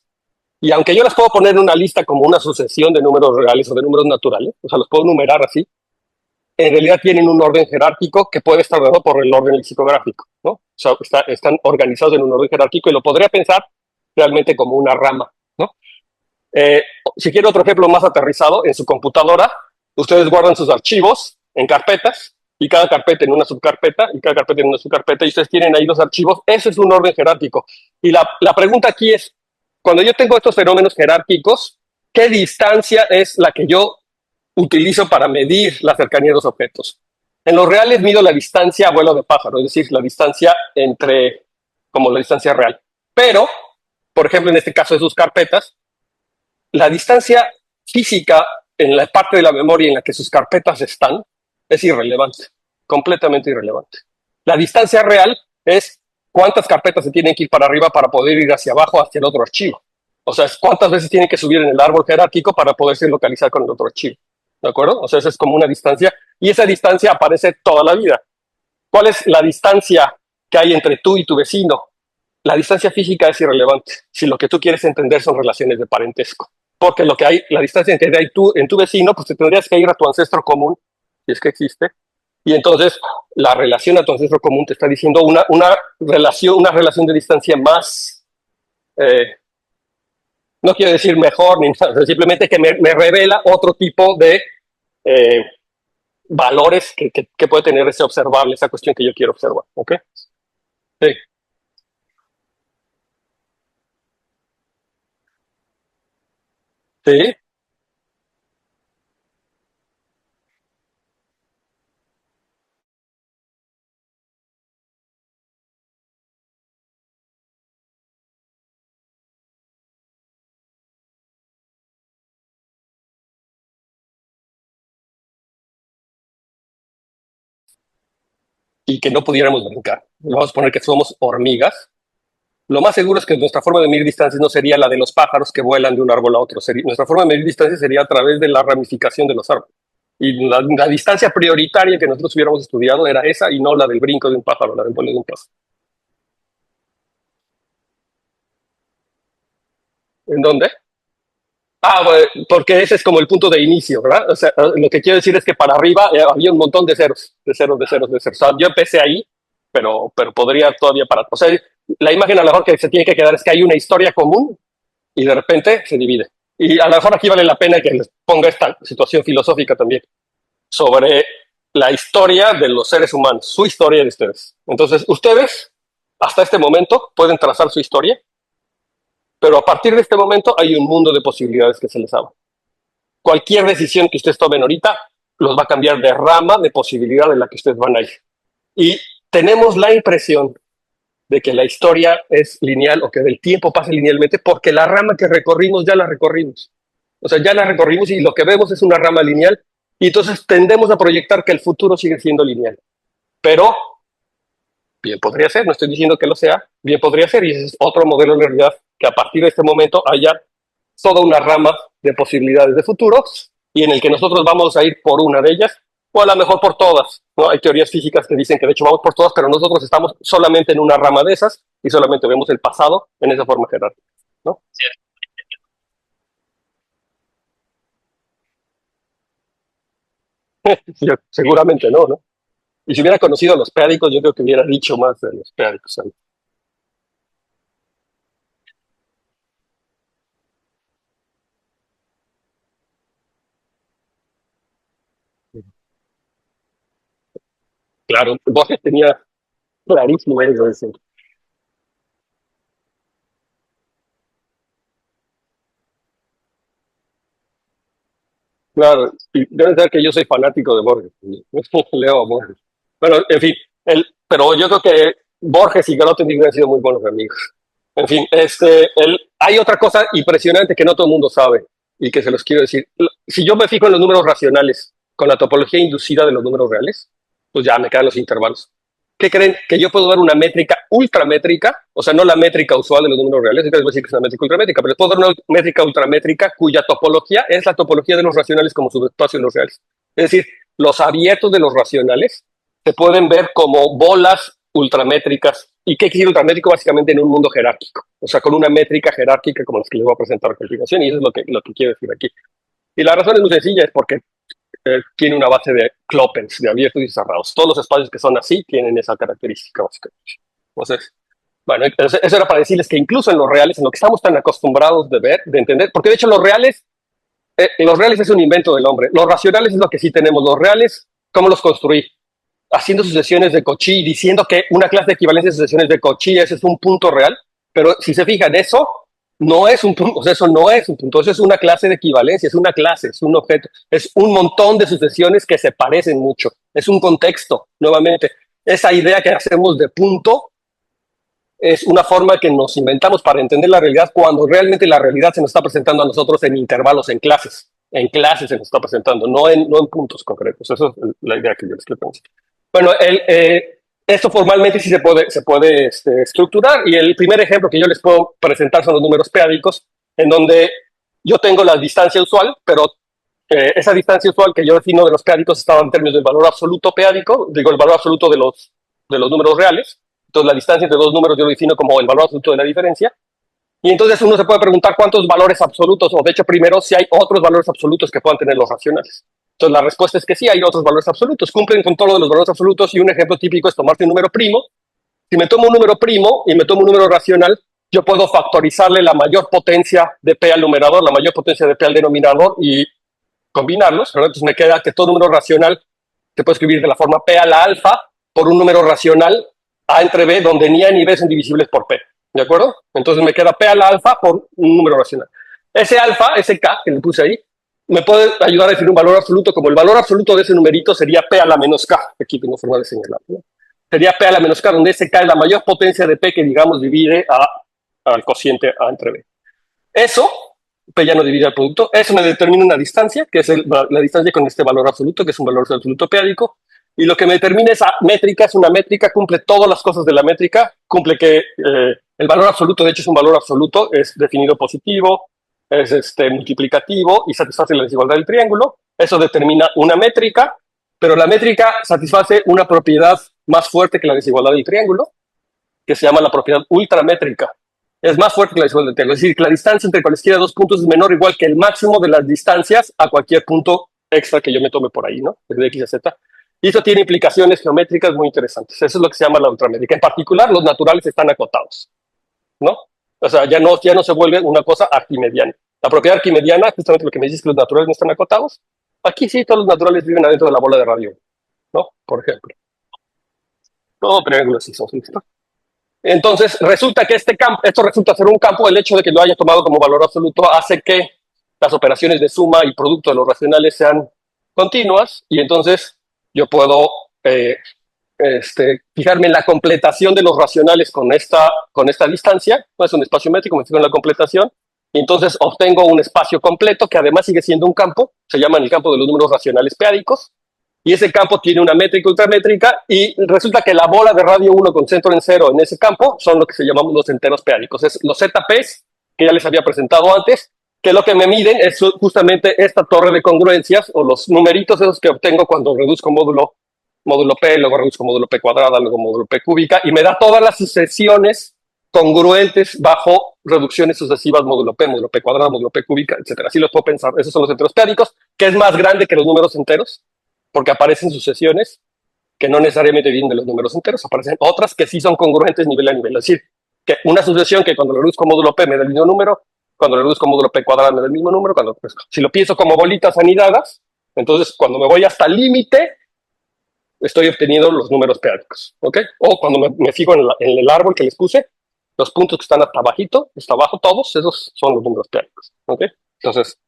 Y aunque yo las puedo poner en una lista como una sucesión de números reales o de números naturales, o sea, los puedo numerar así, en realidad tienen un orden jerárquico que puede estar dado por el orden lexicográfico, ¿no? O sea, están organizados en un orden jerárquico y lo podría pensar realmente como una rama, ¿no? Eh, si quiero otro ejemplo más aterrizado, en su computadora, ustedes guardan sus archivos en carpetas y cada carpeta en una subcarpeta y cada carpeta en una subcarpeta y ustedes tienen ahí los archivos. Eso es un orden jerárquico. Y la pregunta aquí es, cuando yo tengo estos fenómenos jerárquicos, ¿qué distancia es la que yo utilizo para medir la cercanía de los objetos? En los reales mido la distancia a vuelo de pájaro, es decir, la distancia como la distancia real. Pero, por ejemplo, en este caso de sus carpetas, la distancia física en la parte de la memoria en la que sus carpetas están es irrelevante, completamente irrelevante. La distancia real es cuántas carpetas se tienen que ir para arriba para poder ir hacia abajo, hacia el otro archivo. O sea, es cuántas veces tienen que subir en el árbol jerárquico para poderse localizar con el otro archivo. ¿De acuerdo? O sea, esa es como una distancia y esa distancia aparece toda la vida. ¿Cuál es la distancia que hay entre tú y tu vecino? La distancia física es irrelevante si lo que tú quieres entender son relaciones de parentesco. Porque lo que hay, la distancia entre hay tú en tu vecino, pues te tendrías que ir a tu ancestro común, si es que existe. Y entonces la relación a tu ancestro común te está diciendo una relación de distancia más, no quiero decir mejor, ni nada, simplemente que me revela otro tipo de eh, valores que puede tener ese observable, esa cuestión que yo quiero observar. ¿Ok? Sí. Sí. y que no pudiéramos brincar. Vamos a poner que somos hormigas. Lo más seguro es que nuestra forma de medir distancias no sería la de los pájaros que vuelan de un árbol a otro. Nuestra forma de medir distancias sería a través de la ramificación de los árboles. Y la distancia prioritaria que nosotros hubiéramos estudiado era esa y no la del brinco de un pájaro, la del vuelo de un pájaro. ¿En dónde? Bueno, porque ese es como el punto de inicio, ¿verdad? O sea, lo que quiero decir es que para arriba había un montón de ceros, de ceros, de ceros, de ceros. O sea, yo empecé ahí, pero podría todavía parar. O sea, la imagen a lo mejor que se tiene que quedar es que hay una historia común y de repente se divide. Y a lo mejor aquí vale la pena que les ponga esta situación filosófica también sobre la historia de los seres humanos, su historia de ustedes. Entonces, ustedes, hasta este momento, pueden trazar su historia, pero a partir de este momento hay un mundo de posibilidades que se les abre. Cualquier decisión que ustedes tomen ahorita los va a cambiar de rama de posibilidad en la que ustedes van a ir. Y tenemos la impresión de que la historia es lineal o que el tiempo pasa linealmente porque la rama que recorrimos ya la recorrimos. O sea, ya la recorrimos y lo que vemos es una rama lineal y entonces tendemos a proyectar que el futuro sigue siendo lineal. Pero bien podría ser, no estoy diciendo que lo sea, bien podría ser y ese es otro modelo de realidad que a partir de este momento haya toda una rama de posibilidades de futuros y en el que nosotros vamos a ir por una de ellas o a lo mejor por todas, ¿no? Hay teorías físicas que dicen que de hecho vamos por todas, pero nosotros estamos solamente en una rama de esas y solamente vemos el pasado en esa forma jerárquica, ¿no? Sí. Seguramente no, ¿no? Y si hubiera conocido a los pédicos, yo creo que hubiera dicho más de los pédicos. Claro, Borges tenía clarísimo eso. Claro, y deben saber que yo soy fanático de Borges. Leo a Borges. Bueno, en fin, pero yo creo que Borges y Grothendieck han sido muy buenos amigos. En fin, hay otra cosa impresionante que no todo el mundo sabe y que se los quiero decir. Si yo me fijo en los números racionales con la topología inducida de los números reales, pues ya me quedan los intervalos. ¿Qué creen? Que yo puedo dar una métrica ultramétrica, o sea, no la métrica usual de los números reales, entonces voy a decir que es una métrica ultramétrica, pero les puedo dar una métrica ultramétrica cuya topología es la topología de los racionales como subespacio de los reales. Es decir, los abiertos de los racionales se pueden ver como bolas ultramétricas. ¿Y qué quiere decir ultramétrico? Básicamente en un mundo jerárquico, o sea, con una métrica jerárquica como las que les voy a presentar a continuación, y eso es lo que quiero decir aquí. Y la razón es muy sencilla, es porque tiene una base de Clopens, de abiertos y cerrados. Todos los espacios que son así tienen esa característica, básicamente. Entonces, bueno, eso era para decirles que incluso en los reales, en lo que estamos tan acostumbrados de ver, de entender, porque de hecho los reales es un invento del hombre. Los racionales es lo que sí tenemos. Los reales, ¿cómo los construí? Haciendo sucesiones de Cauchy, diciendo que una clase de equivalencia de sucesiones de Cauchy, ese es un punto real, pero si se fijan, eso no es un punto, o sea, eso no es un punto, eso es una clase de equivalencia, es una clase, es un objeto, es un montón de sucesiones que se parecen mucho, es un contexto, nuevamente. Esa idea que hacemos de punto es una forma que nos inventamos para entender la realidad cuando realmente la realidad se nos está presentando a nosotros en intervalos, en clases se nos está presentando, no en puntos concretos. Esa es la idea que yo les quiero pensar. Bueno, esto formalmente sí se puede estructurar y el primer ejemplo que yo les puedo presentar son los números pédicos, en donde yo tengo la distancia usual, pero esa distancia usual que yo defino de los pédicos estaba en términos del valor absoluto pédico, digo el valor absoluto de los números reales. Entonces la distancia entre dos números yo lo defino como el valor absoluto de la diferencia. Y entonces uno se puede preguntar cuántos valores absolutos, o de hecho primero si hay otros valores absolutos que puedan tener los racionales. Entonces la respuesta es que sí, hay otros valores absolutos, cumplen con todo lo de los valores absolutos y un ejemplo típico es tomarse un número primo. Si me tomo un número primo y me tomo un número racional, yo puedo factorizarle la mayor potencia de P al numerador, la mayor potencia de P al denominador y combinarlos, ¿verdad? Entonces me queda que todo número racional se puede escribir de la forma P a la alfa por un número racional A entre B, donde ni A ni B son divisibles por P. ¿De acuerdo? Entonces me queda P a la alfa por un número racional. Ese alfa, ese K que le puse ahí, me puede ayudar a definir un valor absoluto, como el valor absoluto de ese numerito sería P a la menos K. Aquí tengo forma de señalar, ¿no? Sería P a la menos K, donde ese K es la mayor potencia de P que, digamos, divide al cociente A entre B. Eso, P ya no divide al producto, eso me determina una distancia, que es la distancia con este valor absoluto, que es un valor absoluto pédico. y lo que me determina esa métrica es una métrica, cumple todas las cosas de la métrica, cumple que el valor absoluto, de hecho es un valor absoluto, es definido positivo, es multiplicativo y satisface la desigualdad del triángulo. Eso determina una métrica, pero la métrica satisface una propiedad más fuerte que la desigualdad del triángulo, que se llama la propiedad ultramétrica. Es más fuerte que la desigualdad del triángulo. Es decir, que la distancia entre cualesquiera dos puntos es menor o igual que el máximo de las distancias a cualquier punto extra que yo me tome por ahí, ¿no? Desde X a Z. Y eso tiene implicaciones geométricas muy interesantes. Eso es lo que se llama la ultramétrica. En particular, los naturales están acotados, ¿no? O sea, ya no se vuelve una cosa arquimediana. La propiedad arquimediana, justamente lo que me dices que los naturales no están acotados. Aquí sí, todos los naturales viven adentro de la bola de radio, ¿no? Por ejemplo. Todo triángulo sí son, ¿listo? Entonces, resulta que esto resulta ser un campo. El hecho de que lo haya tomado como valor absoluto hace que las operaciones de suma y producto de los racionales sean continuas, y entonces yo puedo fijarme en la completación de los racionales con esta distancia. No es un espacio métrico, me fijo en la completación, y entonces obtengo un espacio completo que además sigue siendo un campo. Se llama el campo de los números racionales p-ádicos. Y ese campo tiene una métrica ultramétrica, y resulta que la bola de radio 1 con centro en cero en ese campo son lo que se llamamos los enteros p-ádicos. Es los ZPs que ya les había presentado antes, que lo que me miden es justamente esta torre de congruencias, o los numeritos esos que obtengo cuando reduzco módulo P, luego reduzco módulo P cuadrada, luego módulo P cúbica, y me da todas las sucesiones congruentes bajo reducciones sucesivas módulo P cuadrada, módulo P cúbica, etcétera. Así los puedo pensar. Esos son los enteros p-ádicos, que es más grande que los números enteros, porque aparecen sucesiones que no necesariamente vienen de los números enteros, aparecen otras que sí son congruentes nivel a nivel. Es decir, que una sucesión que cuando le reduzco módulo P me da el mismo número, cuando le reduzco módulo P cuadrado me da el mismo número, si lo pienso como bolitas anidadas, entonces cuando me voy hasta el límite, estoy obteniendo los números p-ádicos, ¿ok? O cuando me fijo en el árbol que les puse, los puntos que están hasta abajo, todos esos son los números p-ádicos, ¿ok? Entonces,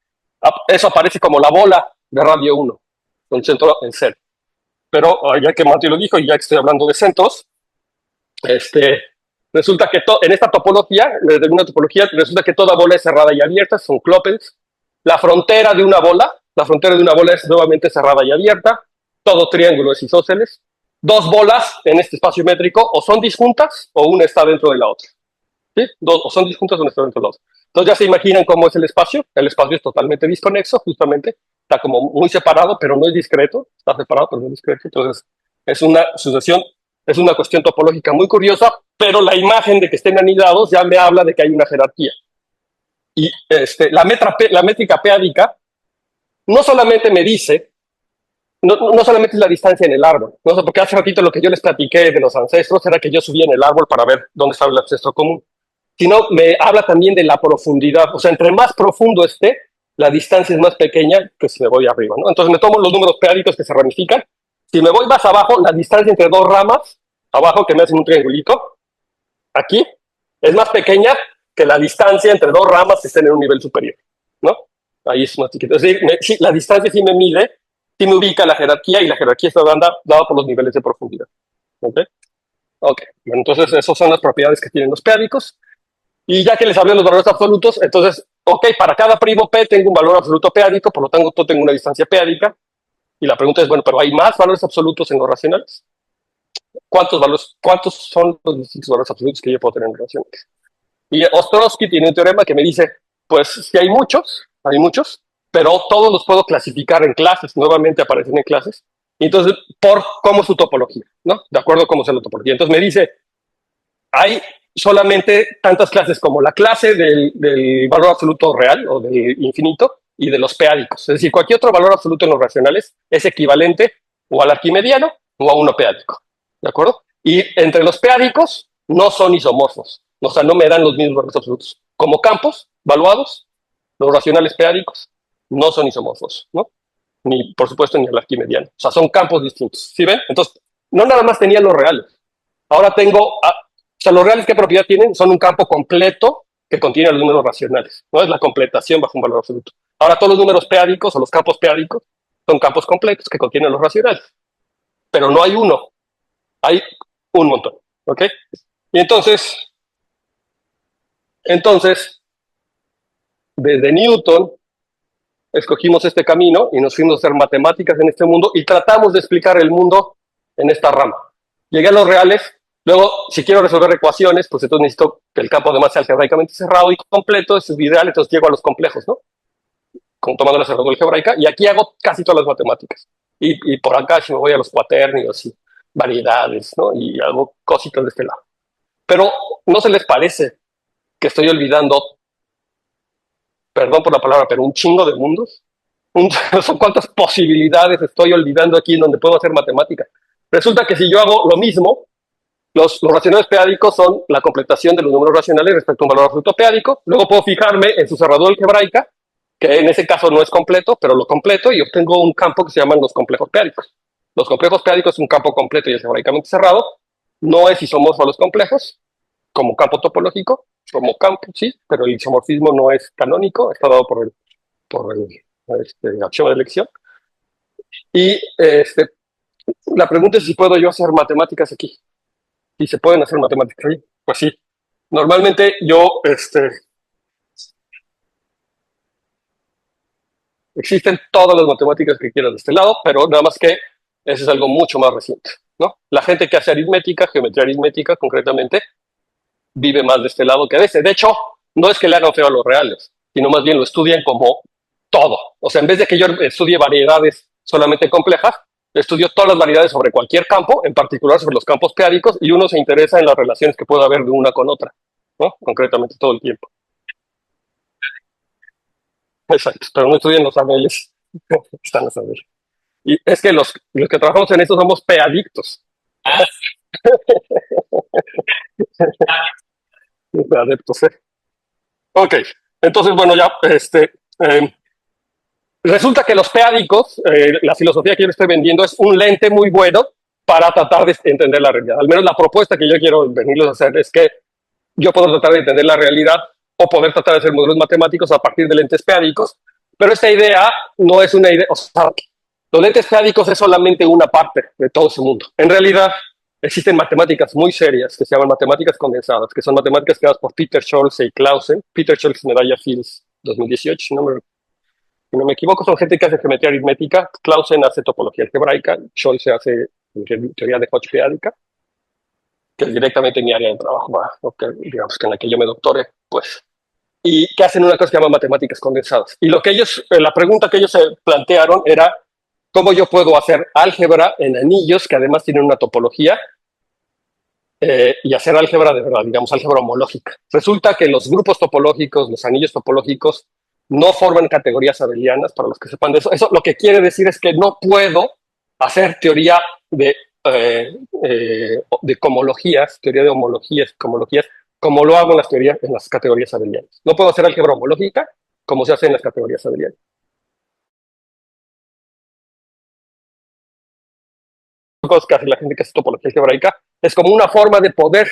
eso aparece como la bola de radio 1, con centro en cero. Pero ya que Mati lo dijo y ya que estoy hablando de centros, resulta que en esta topología, desde una topología, resulta que toda bola es cerrada y abierta, son clopens. La frontera de una bola es nuevamente cerrada y abierta. Todo triángulo es isósceles. Dos bolas en este espacio métrico o son disjuntas o una está dentro de la otra. ¿Sí? O son disjuntas o una está dentro de la otra. Entonces ya se imaginan cómo es el espacio. El espacio es totalmente disconexo, justamente. Está como muy separado, pero no es discreto. Está separado, pero no es discreto. Entonces es una sucesión, es una cuestión topológica muy curiosa, pero la imagen de que estén anidados ya me habla de que hay una jerarquía. Y la métrica p-ádica no solamente me dice, no solamente es la distancia en el árbol, ¿no? Porque hace ratito lo que yo les platiqué de los ancestros era que yo subía en el árbol para ver dónde estaba el ancestro común, sino me habla también de la profundidad. O sea, entre más profundo esté, la distancia es más pequeña que si me voy arriba, ¿no? Entonces me tomo los números p-ádicos que se ramifican. Si me voy más abajo, la distancia entre dos ramas abajo que me hacen un triangulito, aquí, es más pequeña que la distancia entre dos ramas que estén en un nivel superior, ¿no? Ahí es más chiquito. Es decir, la distancia sí me mide, sí me ubica la jerarquía, y la jerarquía está dada por los niveles de profundidad. ¿Ok? Ok. Bueno, entonces, esas son las propiedades que tienen los p-ádicos. Y ya que les hablé de los valores absolutos, entonces, ok, para cada primo P tengo un valor absoluto p-ádico, por lo tanto tengo una distancia p-ádica. Y la pregunta es, bueno, ¿pero hay más valores absolutos en los racionales? ¿Cuántos son los distintos valores absolutos que yo puedo tener en racionales? Y Ostrowski tiene un teorema que me dice, pues sí hay muchos, pero todos los puedo clasificar en clases, nuevamente aparecen en clases, y entonces por cómo es su topología, ¿no? De acuerdo a cómo sea la topología. Entonces me dice, hay solamente tantas clases como la clase del valor absoluto real o del infinito y de los p-ádicos. Es decir, cualquier otro valor absoluto en los racionales es equivalente o al arquimediano o a uno p-ádico, ¿de acuerdo? Y entre los p-ádicos no son isomorfos, o sea, no me dan los mismos valores absolutos. Como campos valuados, los racionales p-ádicos no son isomorfos, ¿no? Ni, por supuesto, ni el arquimediano. O sea, son campos distintos. ¿Sí ven? Entonces, no nada más tenía los reales. Ahora tengo, o sea, los reales, ¿qué propiedad tienen? Son un campo completo que contiene los números racionales, ¿no? Es la completación bajo un valor absoluto. Ahora todos los números p-ádicos o los campos p-ádicos son campos completos que contienen los racionales. Pero no hay uno, hay un montón, ¿ok? Y entonces, desde Newton escogimos este camino y nos fuimos a hacer matemáticas en este mundo y tratamos de explicar el mundo en esta rama. Llegué a los reales, luego si quiero resolver ecuaciones, pues entonces necesito que el campo además sea algebraicamente cerrado y completo, eso es ideal, entonces llego a los complejos, ¿no? Tomando la cerradura algebraica, y aquí hago casi todas las matemáticas. Y por acá si me voy a los cuaternios y variedades, ¿no? Y hago cositas de este lado. Pero ¿no se les parece que estoy olvidando, perdón por la palabra, pero un chingo de mundos? Son cuántas posibilidades estoy olvidando aquí en donde puedo hacer matemática. Resulta que si yo hago lo mismo, los racionales peádicos son la completación de los números racionales respecto a un valor absoluto peádico. Luego puedo fijarme en su cerradura algebraica, que en ese caso no es completo, pero lo completo y obtengo un campo que se llaman los complejos peádicos. Los complejos peádicos es un campo completo y algebraicamente cerrado. No es isomorfo a los complejos, como campo topológico, como campo, sí, pero el isomorfismo no es canónico, está dado por el axioma de elección. Y la pregunta es si puedo yo hacer matemáticas aquí. Si se pueden hacer matemáticas aquí, pues sí. Normalmente yo, existen todas las matemáticas que quieras de este lado, pero nada más que eso es algo mucho más reciente, ¿no? La gente que hace aritmética, geometría aritmética concretamente, vive más de este lado que de este. De hecho, no es que le hagan feo a los reales, sino más bien lo estudian como todo. O sea, en vez de que yo estudie variedades solamente complejas, estudio todas las variedades sobre cualquier campo, en particular sobre los campos peádicos, y uno se interesa en las relaciones que pueda haber de una con otra, ¿no? Concretamente todo el tiempo. Exacto, pero no estudian los abeles. Están los abeles. Y es que los que trabajamos en eso somos peadictos. Adeptos, ¿eh? Ok, entonces, bueno, ya, resulta que los peádicos, la filosofía que yo le estoy vendiendo es un lente muy bueno para tratar de entender la realidad. Al menos la propuesta que yo quiero venirles a hacer es que yo puedo tratar de entender la realidad o poder tratar de hacer modelos matemáticos a partir de lentes peádicos, pero esta idea no es una idea, o sea, los lentes peádicos es solamente una parte de todo ese mundo. En realidad, existen matemáticas muy serias que se llaman matemáticas condensadas, que son matemáticas creadas por Peter Scholze y Clausen. Peter Scholze, medalla Fields 2018, si no me equivoco, son gente que hace geometría aritmética. Clausen hace topología algebraica, Scholze hace teoría de Hodge peádica, que es directamente mi área de trabajo, digamos que en la que yo me doctoré, pues. Y que hacen una cosa que se llama matemáticas condensadas. Y lo que ellos, la pregunta que ellos se plantearon era, ¿cómo yo puedo hacer álgebra en anillos que además tienen una topología y hacer álgebra de verdad, digamos, álgebra homológica? Resulta que los grupos topológicos, los anillos topológicos, no forman categorías abelianas, para los que sepan de eso. Eso lo que quiere decir es que no puedo hacer teoría de cohomologías, teoría de homologías, cohomologías, como lo hago en las teorías, en las categorías abelianas. No puedo hacer álgebra homológica como se hace en las categorías abelianas. Cosas que hace la gente que hace topología algebraica es como una forma de poder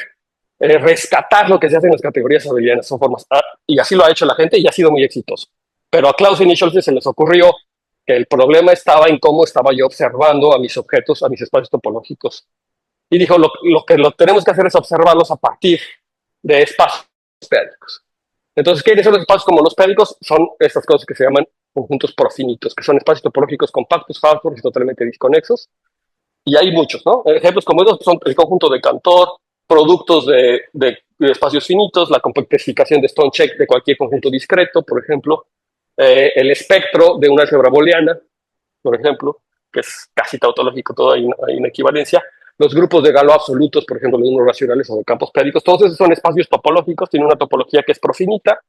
rescatar lo que se hace en las categorías abelianas. Son formas, y así lo ha hecho la gente y ha sido muy exitoso. Pero a Clausen y Scholze se les ocurrió que el problema estaba en cómo estaba yo observando a mis objetos, a mis espacios topológicos. Y dijo, lo que tenemos que hacer es observarlos a partir de espacios peádicos. Entonces, ¿qué son los espacios como los peádicos? Son estas cosas que se llaman conjuntos profinitos, que son espacios topológicos compactos, hardcore y totalmente desconexos. Y hay muchos, ¿no? Ejemplos como estos son el conjunto de Cantor, productos de espacios finitos, la compactificación de Stonechek de cualquier conjunto discreto, por ejemplo, el espectro de una álgebra booleana, por ejemplo, que es casi tautológico, todo hay una equivalencia. Los grupos de Galois absolutos, por ejemplo, los números racionales o de campos peádicos, todos esos son espacios topológicos, tienen una topología que es profinita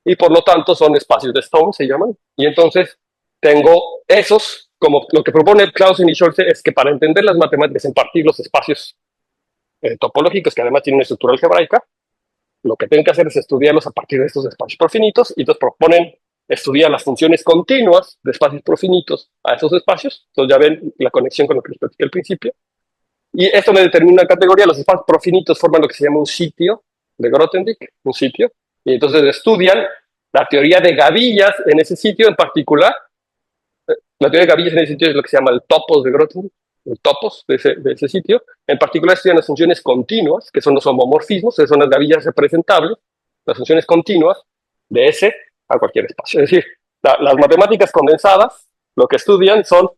y por lo tanto son espacios de Stone, se llaman. Y entonces tengo esos, como lo que propone Clausen y Scholze es que para entender las matemáticas en partir los espacios topológicos, que además tienen una estructura algebraica, lo que tengo que hacer es estudiarlos a partir de estos espacios profinitos y entonces proponen estudiar las funciones continuas de espacios profinitos a esos espacios. Entonces ya ven la conexión con lo que les platiqué al principio. Y esto me determina una categoría. Los espacios profinitos forman lo que se llama un sitio de Grothendieck, un sitio. Y entonces estudian la teoría de gavillas en ese sitio en particular. La teoría de gavillas en ese sitio es lo que se llama el topos de Grothendieck, el topos de ese sitio. En particular estudian las funciones continuas, que son los homomorfismos, que son las gavillas representables, las funciones continuas de ese a cualquier espacio. Es decir, Las matemáticas condensadas lo que estudian son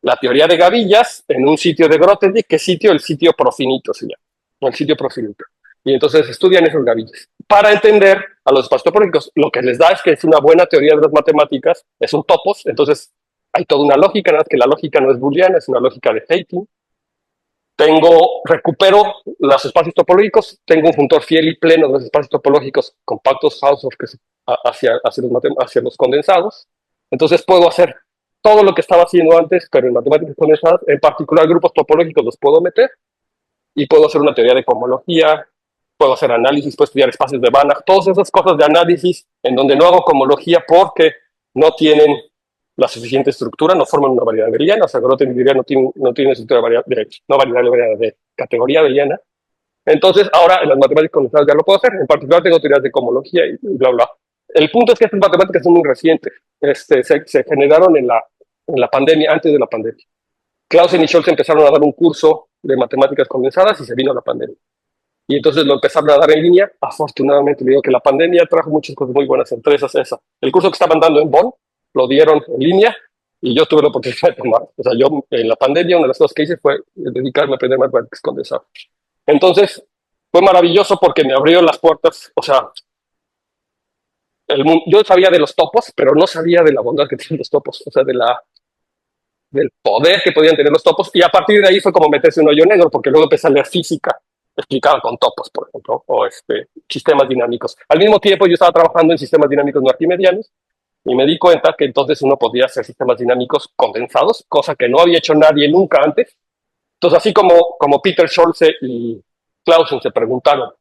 la teoría de gavillas en un sitio de Grothendieck. ¿Qué sitio? El sitio profinito se llama, el sitio profinito. Y entonces estudian esos gavillas. Para entender a los espacios topológicos, lo que les da es que es una buena teoría de las matemáticas, es un topos, entonces hay toda una lógica, nada más que la lógica no es booleana, es una lógica de Heiting. Recupero los espacios topológicos, tengo un funtor fiel y pleno de los espacios topológicos compactos Hausdorff hacia los condensados. Entonces puedo hacer todo lo que estaba haciendo antes, pero en matemáticas condensadas, en particular grupos topológicos los puedo meter y puedo hacer una teoría de cohomología, puedo hacer análisis, puedo estudiar espacios de Banach, todas esas cosas de análisis en donde no hago cohomología porque no tienen la suficiente estructura, no forman una variedad abeliana, o sea, Grothendieck no tiene estructura no variedad abeliana de categoría abeliana. Entonces, ahora en las matemáticas condensadas ya lo puedo hacer, en particular tengo teorías de cohomología y bla, bla. El punto es que estas matemáticas son muy recientes, se generaron en la pandemia, antes de la pandemia. Clausen y Scholz empezaron a dar un curso de matemáticas condensadas y se vino la pandemia. Y entonces lo empezaron a dar en línea. Afortunadamente, le digo que la pandemia trajo muchas cosas muy buenas, entre esas esa. El curso que estaban dando en Bonn lo dieron en línea y yo tuve la oportunidad de tomar. O sea, yo en la pandemia una de las cosas que hice fue dedicarme a aprender matemáticas condensadas. Entonces, fue maravilloso porque me abrió las puertas. O sea, yo sabía de los topos, pero no sabía de la bondad que tienen los topos. O sea, del poder que podían tener los topos. Y a partir de ahí fue como meterse en un hoyo negro, porque luego empecé a leer física explicada con topos, por ejemplo, o sistemas dinámicos. Al mismo tiempo, yo estaba trabajando en sistemas dinámicos no arquimedianos y me di cuenta que entonces uno podía hacer sistemas dinámicos condensados, cosa que no había hecho nadie nunca antes. Entonces, así como Peter Scholze y Clausen se preguntaron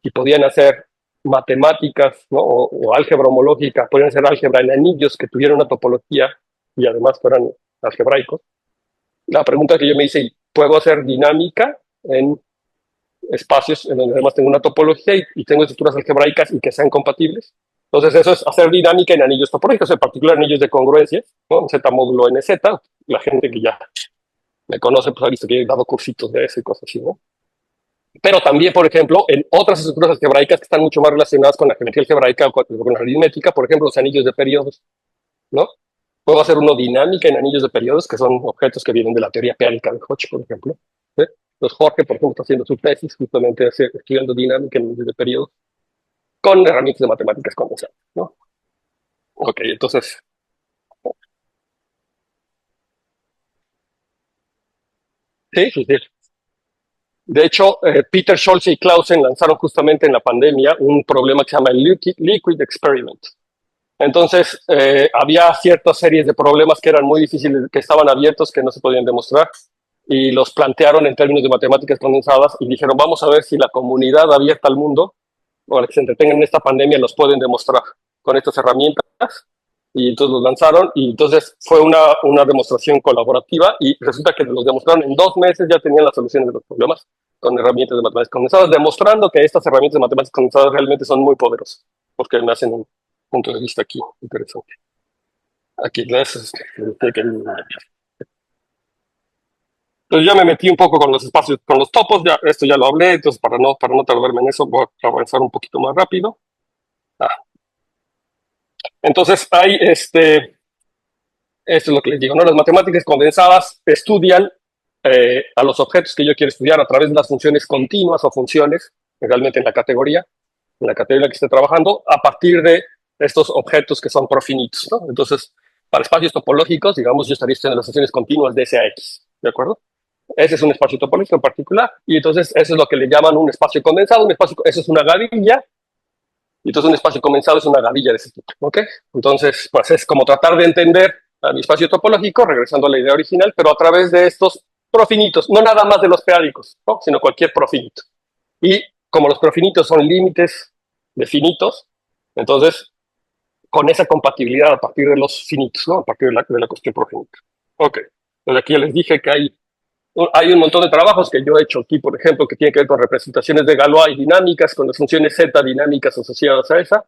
si podían hacer matemáticas, ¿no? o álgebra homológica, podían hacer álgebra en anillos que tuvieran una topología y además fueran algebraicos. La pregunta que yo me hice, ¿puedo hacer dinámica en espacios en donde además tengo una topología y tengo estructuras algebraicas y que sean compatibles? Entonces eso es hacer dinámica en anillos topológicos, en particular anillos de congruencia, ¿no? En Z módulo NZ. La gente que ya me conoce pues ha visto que he dado cursitos de eso y cosas así, ¿no? Pero también, por ejemplo, en otras estructuras algebraicas que están mucho más relacionadas con la geometría algebraica o con la aritmética, por ejemplo, los anillos de periodos, ¿no? Puedo hacer uno dinámica en anillos de periodos, que son objetos que vienen de la teoría peánica de Hodge, por ejemplo. ¿Sí? Entonces Jorge, por ejemplo, está haciendo su tesis justamente estudiando dinámica en anillos de periodos con herramientas de matemáticas condensadas, ¿no? Ok, entonces... Sí, sí, sí. De hecho, Peter Scholze y Clausen lanzaron justamente en la pandemia un problema que se llama el Liquid Experiment. Entonces, había ciertas series de problemas que eran muy difíciles, que estaban abiertos, que no se podían demostrar, y los plantearon en términos de matemáticas condensadas y dijeron, vamos a ver si la comunidad abierta al mundo, o la que se entretenga en esta pandemia, los pueden demostrar con estas herramientas. Y entonces los lanzaron y entonces fue una demostración colaborativa y resulta que los demostraron en 2 meses, ya tenían las soluciones de los problemas con herramientas de matemáticas condensadas, demostrando que estas herramientas de matemáticas condensadas realmente son muy poderosas, porque me hacen un punto de vista aquí interesante. Aquí, entonces ya me metí un poco con los espacios, con los topos, ya, esto ya lo hablé, entonces para no tardarme en eso voy a avanzar un poquito más rápido. Entonces hay esto es lo que les digo, ¿no? Las matemáticas condensadas estudian a los objetos que yo quiero estudiar a través de las funciones continuas o funciones, realmente en la categoría en la que esté trabajando, a partir de estos objetos que son profinitos, ¿no? Entonces, para espacios topológicos, digamos, yo estaría estudiando las funciones continuas de S a X, ¿de acuerdo? Ese es un espacio topológico en particular, y entonces eso es lo que le llaman un espacio condensado, eso es una gavilla, y entonces un espacio condensado es una gavilla de ese tipo, ¿ok? Entonces, pues es como tratar de entender a mi espacio topológico, regresando a la idea original, pero a través de estos profinitos, no nada más de los peádicos, ¿no? Sino cualquier profinito. Y como los profinitos son límites de finitos, entonces con esa compatibilidad a partir de los finitos, ¿no? A partir de la cuestión profinita. Ok, entonces aquí ya les dije que hay un montón de trabajos que yo he hecho aquí, por ejemplo, que tienen que ver con representaciones de Galois dinámicas, con las funciones Z dinámicas asociadas a esa,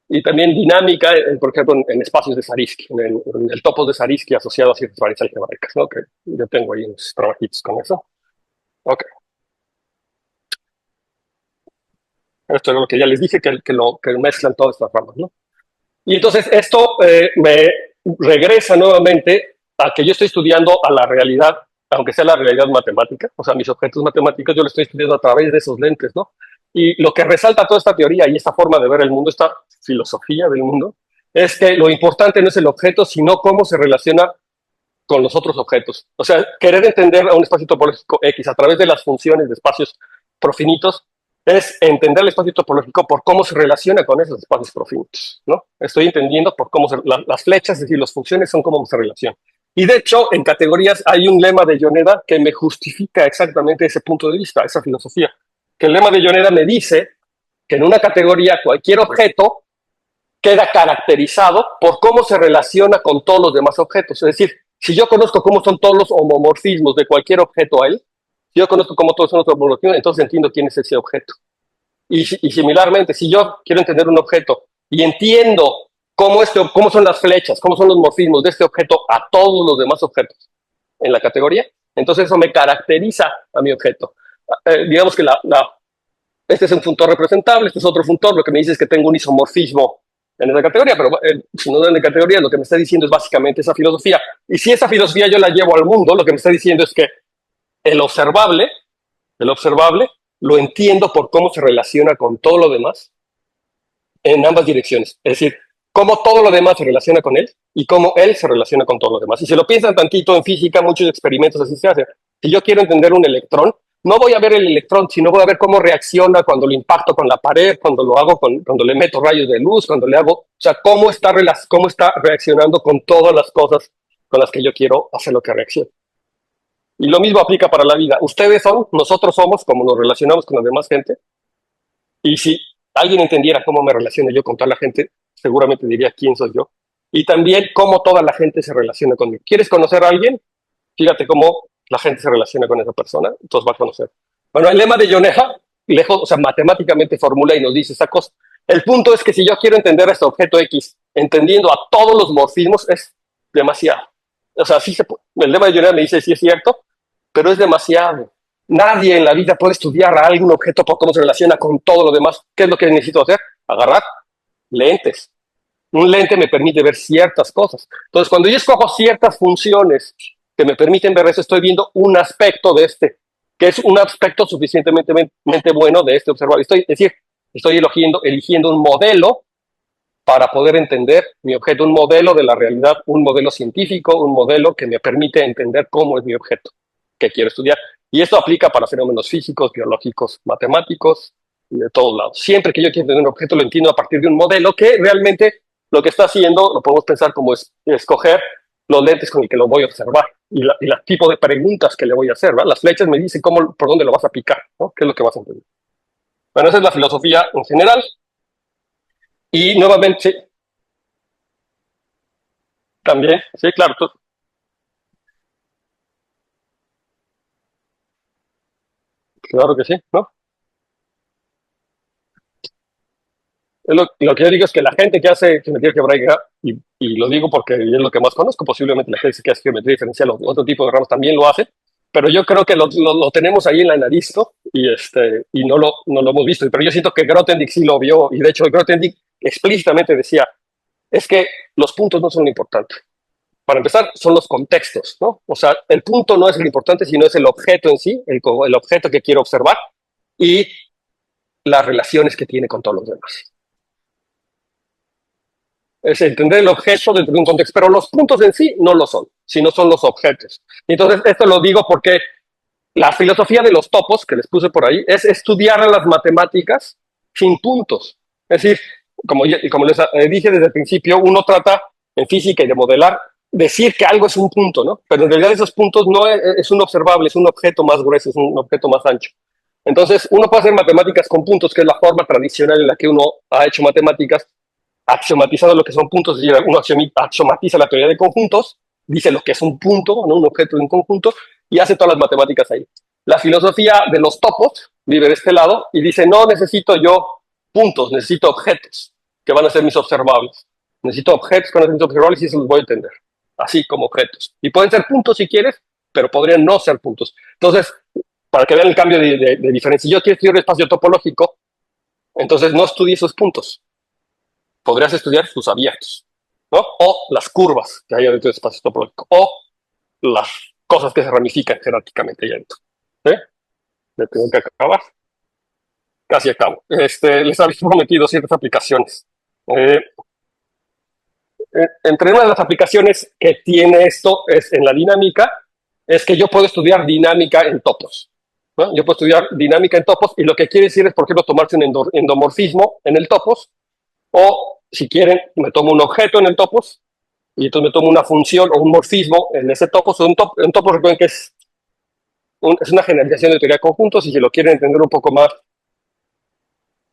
y también dinámica, por ejemplo, en espacios de Zariski, en el topos de Zariski asociado a ciertas variantes algebraicas, ¿no? Que yo tengo ahí unos trabajitos con eso. Ok. Esto es lo que ya les dije, que mezclan todas estas ramas, ¿no? Y entonces esto me regresa nuevamente a que yo estoy estudiando a la realidad, aunque sea la realidad matemática, o sea, mis objetos matemáticos yo lo estoy estudiando a través de esos lentes, ¿no? Y lo que resalta toda esta teoría y esta forma de ver el mundo, esta filosofía del mundo, es que lo importante no es el objeto, sino cómo se relaciona con los otros objetos. O sea, querer entender a un espacio topológico X a través de las funciones de espacios profinitos es entender el espacio topológico por cómo se relaciona con esos espacios profinitos, ¿no? Estoy entendiendo por cómo las flechas, es decir, las funciones son cómo se relacionan. Y de hecho, en categorías hay un lema de Yoneda que me justifica exactamente ese punto de vista, esa filosofía. Que el lema de Yoneda me dice que en una categoría cualquier objeto queda caracterizado por cómo se relaciona con todos los demás objetos. Es decir, si yo conozco cómo son todos los homomorfismos de cualquier objeto a él, si yo conozco cómo todos son los homomorfismos, entonces entiendo quién es ese objeto. Y similarmente, si yo quiero entender un objeto y entiendo cómo son las flechas, cómo son los morfismos de este objeto a todos los demás objetos en la categoría, entonces eso me caracteriza a mi objeto. Digamos que este es un funtor representable, este es otro funtor, lo que me dice es que tengo un isomorfismo en esa categoría, pero si no en la categoría, lo que me está diciendo es básicamente esa filosofía. Y si esa filosofía yo la llevo al mundo, lo que me está diciendo es que el observable lo entiendo por cómo se relaciona con todo lo demás en ambas direcciones. Es decir, cómo todo lo demás se relaciona con él y cómo él se relaciona con todo lo demás. Y si lo piensan tantito en física, muchos experimentos así se hacen. Si yo quiero entender un electrón, no voy a ver el electrón, sino voy a ver cómo reacciona cuando lo impacto con la pared, cuando lo hago, cuando le meto rayos de luz, cuando le hago, o sea, cómo está reaccionando con todas las cosas con las que yo quiero hacer lo que reaccione. Y lo mismo aplica para la vida. Ustedes son, nosotros somos, como nos relacionamos con la demás gente. Y si alguien entendiera cómo me relaciono yo con toda la gente, seguramente diría quién soy yo. Y también cómo toda la gente se relaciona conmigo. ¿Quieres conocer a alguien? Fíjate cómo la gente se relaciona con esa persona, entonces va a conocer. Bueno, el lema de Yoneda, lejos, o sea, matemáticamente formula y nos dice esa cosa. El punto es que si yo quiero entender este objeto X, entendiendo a todos los morfismos, es demasiado. O sea, sí el lema de Yoneda me dice, sí es cierto, pero es demasiado. Nadie en la vida puede estudiar a algún objeto por cómo se relaciona con todo lo demás. ¿Qué es lo que necesito hacer? Agarrar lentes. Un lente me permite ver ciertas cosas. Entonces, cuando yo escojo ciertas funciones que me permiten ver eso, estoy viendo un aspecto de que es un aspecto suficientemente bueno de este observador. Es decir, estoy eligiendo un modelo para poder entender mi objeto, un modelo de la realidad, un modelo científico, un modelo que me permite entender cómo es mi objeto que quiero estudiar. Y esto aplica para fenómenos físicos, biológicos, matemáticos y de todos lados. Siempre que yo quiero entender un objeto, lo entiendo a partir de un modelo que realmente lo que está haciendo, lo podemos pensar como escoger los lentes con el que lo voy a observar y el tipo de preguntas que le voy a hacer, ¿verdad? Las flechas me dicen por dónde lo vas a picar, ¿no? ¿Qué es lo que vas a entender? Bueno, esa es la filosofía en general. Y nuevamente, también, sí, claro, claro que sí, ¿no? Lo que yo digo es que la gente que hace geometría algebraica, y lo digo porque es lo que más conozco, posiblemente la gente que hace geometría diferencial o otro tipo de ramas también lo hace, pero yo creo que lo tenemos ahí en la nariz, ¿no? Y no lo hemos visto. Pero yo siento que Grothendieck sí lo vio, y de hecho Grothendieck explícitamente decía, es que los puntos no son lo importante. Para empezar, son los contextos, ¿no? O sea, el punto no es lo importante, sino es el objeto en sí, el objeto que quiero observar y las relaciones que tiene con todos los demás. Es entender el objeto dentro de un contexto, pero los puntos en sí no lo son, sino son los objetos. Entonces, esto lo digo porque la filosofía de los topos, que les puse por ahí, es estudiar a las matemáticas sin puntos. Es decir, como les dije desde el principio, uno trata en física y de modelar, decir que algo es un punto, ¿no? Pero en realidad esos puntos no es un observable, es un objeto más grueso, es un objeto más ancho. Entonces, uno puede hacer matemáticas con puntos, que es la forma tradicional en la que uno ha hecho matemáticas, axiomatizado lo que son puntos, es decir, uno axiomatiza la teoría de conjuntos, dice lo que es un punto, ¿no? Un objeto de un conjunto, y hace todas las matemáticas ahí. La filosofía de los topos vive de este lado y dice, no necesito yo puntos, necesito objetos que van a ser mis observables. Necesito objetos que van a ser mis observables y eso los voy a entender, así como objetos. Y pueden ser puntos si quieres, pero podrían no ser puntos. Entonces, para que vean el cambio de diferencia, si yo quiero estudiar el espacio topológico, entonces no estudie esos puntos. podrías estudiar sus abiertos, ¿no? O las curvas que hay dentro del espacio topológico, o las cosas que se ramifican jerárquicamente ahí dentro. ¿Sí? Me tengo que acabar. Casi acabo. Les había prometido ciertas aplicaciones. Eh, Entre una de las aplicaciones que tiene esto es en la dinámica, es que yo puedo estudiar dinámica en topos, ¿no? Yo puedo estudiar dinámica en topos y lo que quiere decir es, por ejemplo, tomarse un endomorfismo en el topos, o si quieren, me tomo un objeto en el topos y entonces me tomo una función o un morfismo en ese topos. Un topos, recuerden que es una generalización de teoría de conjuntos, y si lo quieren entender un poco más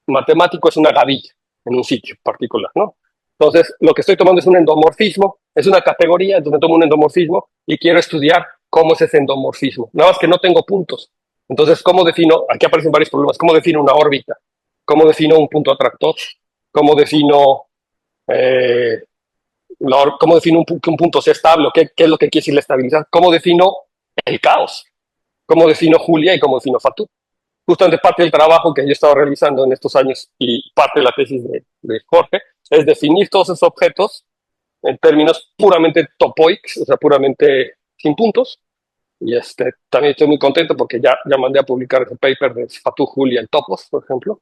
matemático, es una gavilla en un sitio particular, ¿no? Entonces, lo que estoy tomando es un endomorfismo, es una categoría, entonces me tomo un endomorfismo y quiero estudiar cómo es ese endomorfismo. Nada más que no tengo puntos. Entonces, ¿cómo defino? Aquí aparecen varios problemas. ¿Cómo defino una órbita? ¿Cómo defino un punto atractor? ¿Cómo defino, cómo defino que un punto sea estable? ¿Qué es lo que quiere decir la estabilidad? ¿Cómo defino el caos? ¿Cómo defino Julia y cómo defino Fatou? Justamente parte del trabajo que yo he estado realizando en estos años y parte de la tesis de Jorge es definir todos esos objetos en términos puramente topoics, o sea, puramente sin puntos. Y también estoy muy contento porque ya mandé a publicar ese paper de Fatou, Julia y topos, por ejemplo.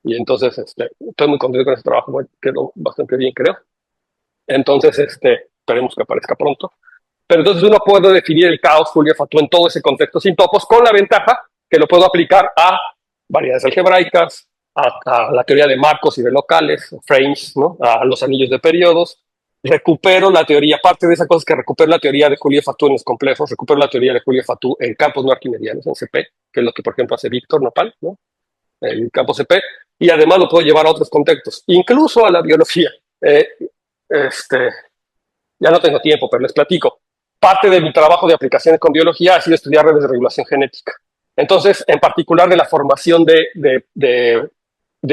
Y entonces estoy muy contento con ese trabajo, quedó bastante bien, creo. Entonces, esperemos que aparezca pronto. Pero entonces uno puede definir el caos, Julia, Fatou en todo ese contexto sin topos, con la ventaja que lo puedo aplicar a variedades algebraicas, a la teoría de marcos y de locales, frames, ¿no? A los anillos de periodos. Recupero la teoría, parte de esa cosa es que recupero la teoría de Julia Fatou en los complejos, recupero la teoría de Julia Fatou en campos no arquimedianos, en CP, que es lo que, por ejemplo, hace Víctor Nopal, ¿no? El campo CP, y además lo puedo llevar a otros contextos, incluso a la biología. Ya no tengo tiempo, pero les platico. Parte de mi trabajo de aplicaciones con biología ha sido estudiar redes de regulación genética. Entonces, en particular de la formación de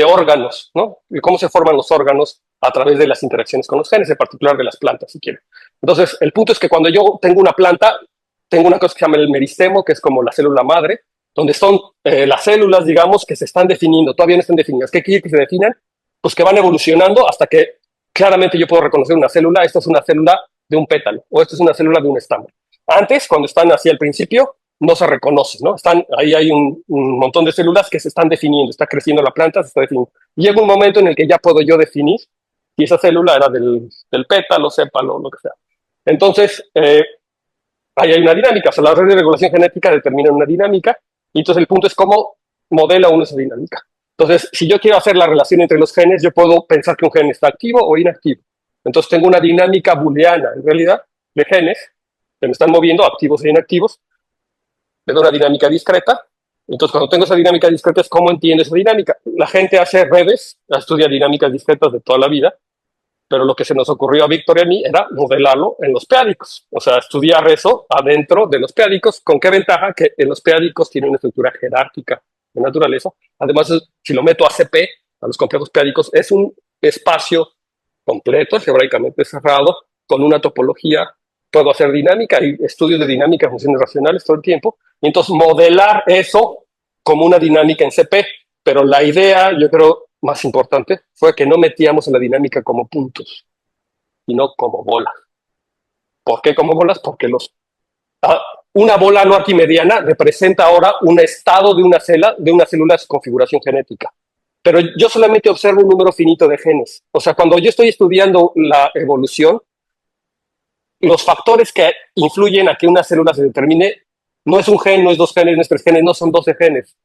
órganos, ¿no? Y cómo se forman los órganos a través de las interacciones con los genes, en particular de las plantas, si quieren. Entonces, el punto es que cuando yo tengo una planta, tengo una cosa que se llama el meristemo, que es como la célula madre, donde son las células, digamos, que se están definiendo, todavía no están definidas. ¿Qué quiere que se definan? Pues que van evolucionando hasta que claramente yo puedo reconocer una célula. Esta es una célula de un pétalo, o esta es una célula de un estámen. Antes, cuando están así al principio, no se reconoce, ¿no? Ahí hay un montón de células que se están definiendo, está creciendo la planta, se está definiendo. Y llega un momento en el que ya puedo yo definir si esa célula era del pétalo, sépalo, lo que sea. Entonces, ahí hay una dinámica, o sea, la red de regulación genética determina una dinámica, y entonces el punto es cómo modela uno esa dinámica. Entonces, si yo quiero hacer la relación entre los genes, yo puedo pensar que un gen está activo o inactivo. Entonces, tengo una dinámica booleana, en realidad, de genes que me están moviendo, activos e inactivos, de una dinámica discreta. Entonces, cuando tengo esa dinámica discreta, es cómo entiendo esa dinámica. La gente hace redes, estudia dinámicas discretas de toda la vida, pero lo que se nos ocurrió a Víctor y a mí era modelarlo en los peádicos, o sea, estudiar eso adentro de los peádicos. ¿Con qué ventaja? Que en los peádicos tiene una estructura jerárquica de naturaleza. Además, si lo meto a CP, a los complejos peádicos, es un espacio completo, algebraicamente cerrado, con una topología. Puedo hacer dinámica y estudios de dinámica de funciones racionales todo el tiempo, y entonces modelar eso como una dinámica en CP. Pero la idea, yo creo, más importante, fue que no metíamos en la dinámica como puntos, sino como bolas. ¿Por qué como bolas? Porque una bola no arquimediana representa ahora un estado de una célula de su configuración genética. Pero yo solamente observo un número finito de genes. O sea, cuando yo estoy estudiando la evolución, los factores que influyen a que una célula se determine no es un gen, no es dos genes, no es tres genes, no son 12 genes.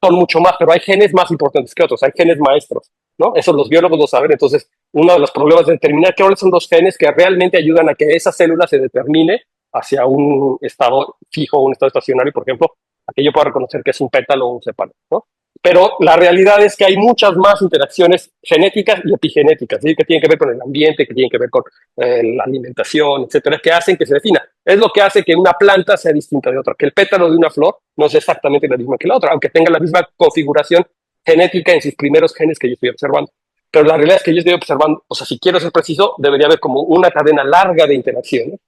Son mucho más, pero hay genes más importantes que otros, hay genes maestros, ¿no? Eso los biólogos lo saben. Entonces, uno de los problemas de determinar qué son los genes que realmente ayudan a que esa célula se determine hacia un estado fijo o un estado estacionario, por ejemplo, a que yo pueda reconocer que es un pétalo o un sépalo, ¿no? Pero la realidad es que hay muchas más interacciones genéticas y epigenéticas, ¿sí? Que tienen que ver con el ambiente, que tienen que ver con la alimentación, etcétera, que hacen que se defina. Es lo que hace que una planta sea distinta de otra, que el pétalo de una flor no es exactamente la misma que la otra, aunque tenga la misma configuración genética en sus primeros genes que yo estoy observando. Pero la realidad es que yo estoy observando, o sea, si quiero ser preciso, debería haber como una cadena larga de interacciones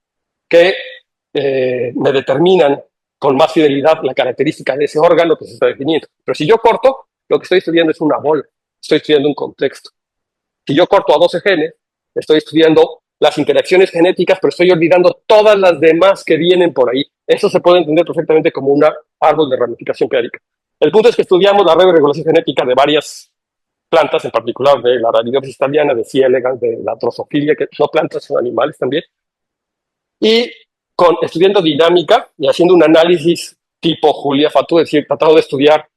que me determinan con más fidelidad la característica de ese órgano que se está definiendo. Pero si yo corto, lo que estoy estudiando es una bola, estoy estudiando un contexto. Si yo corto a 12 genes, estoy estudiando las interacciones genéticas, pero estoy olvidando todas las demás que vienen por ahí. Eso se puede entender perfectamente como un árbol de ramificación periódica. El punto es que estudiamos la red de regulación genética de varias plantas, en particular de la Arabidopsis thaliana, de C. elegans, de la Drosophila, que no plantas, son animales también. Y estudiando dinámica y haciendo un análisis tipo Julia Fatou, es decir, tratado de estudiar,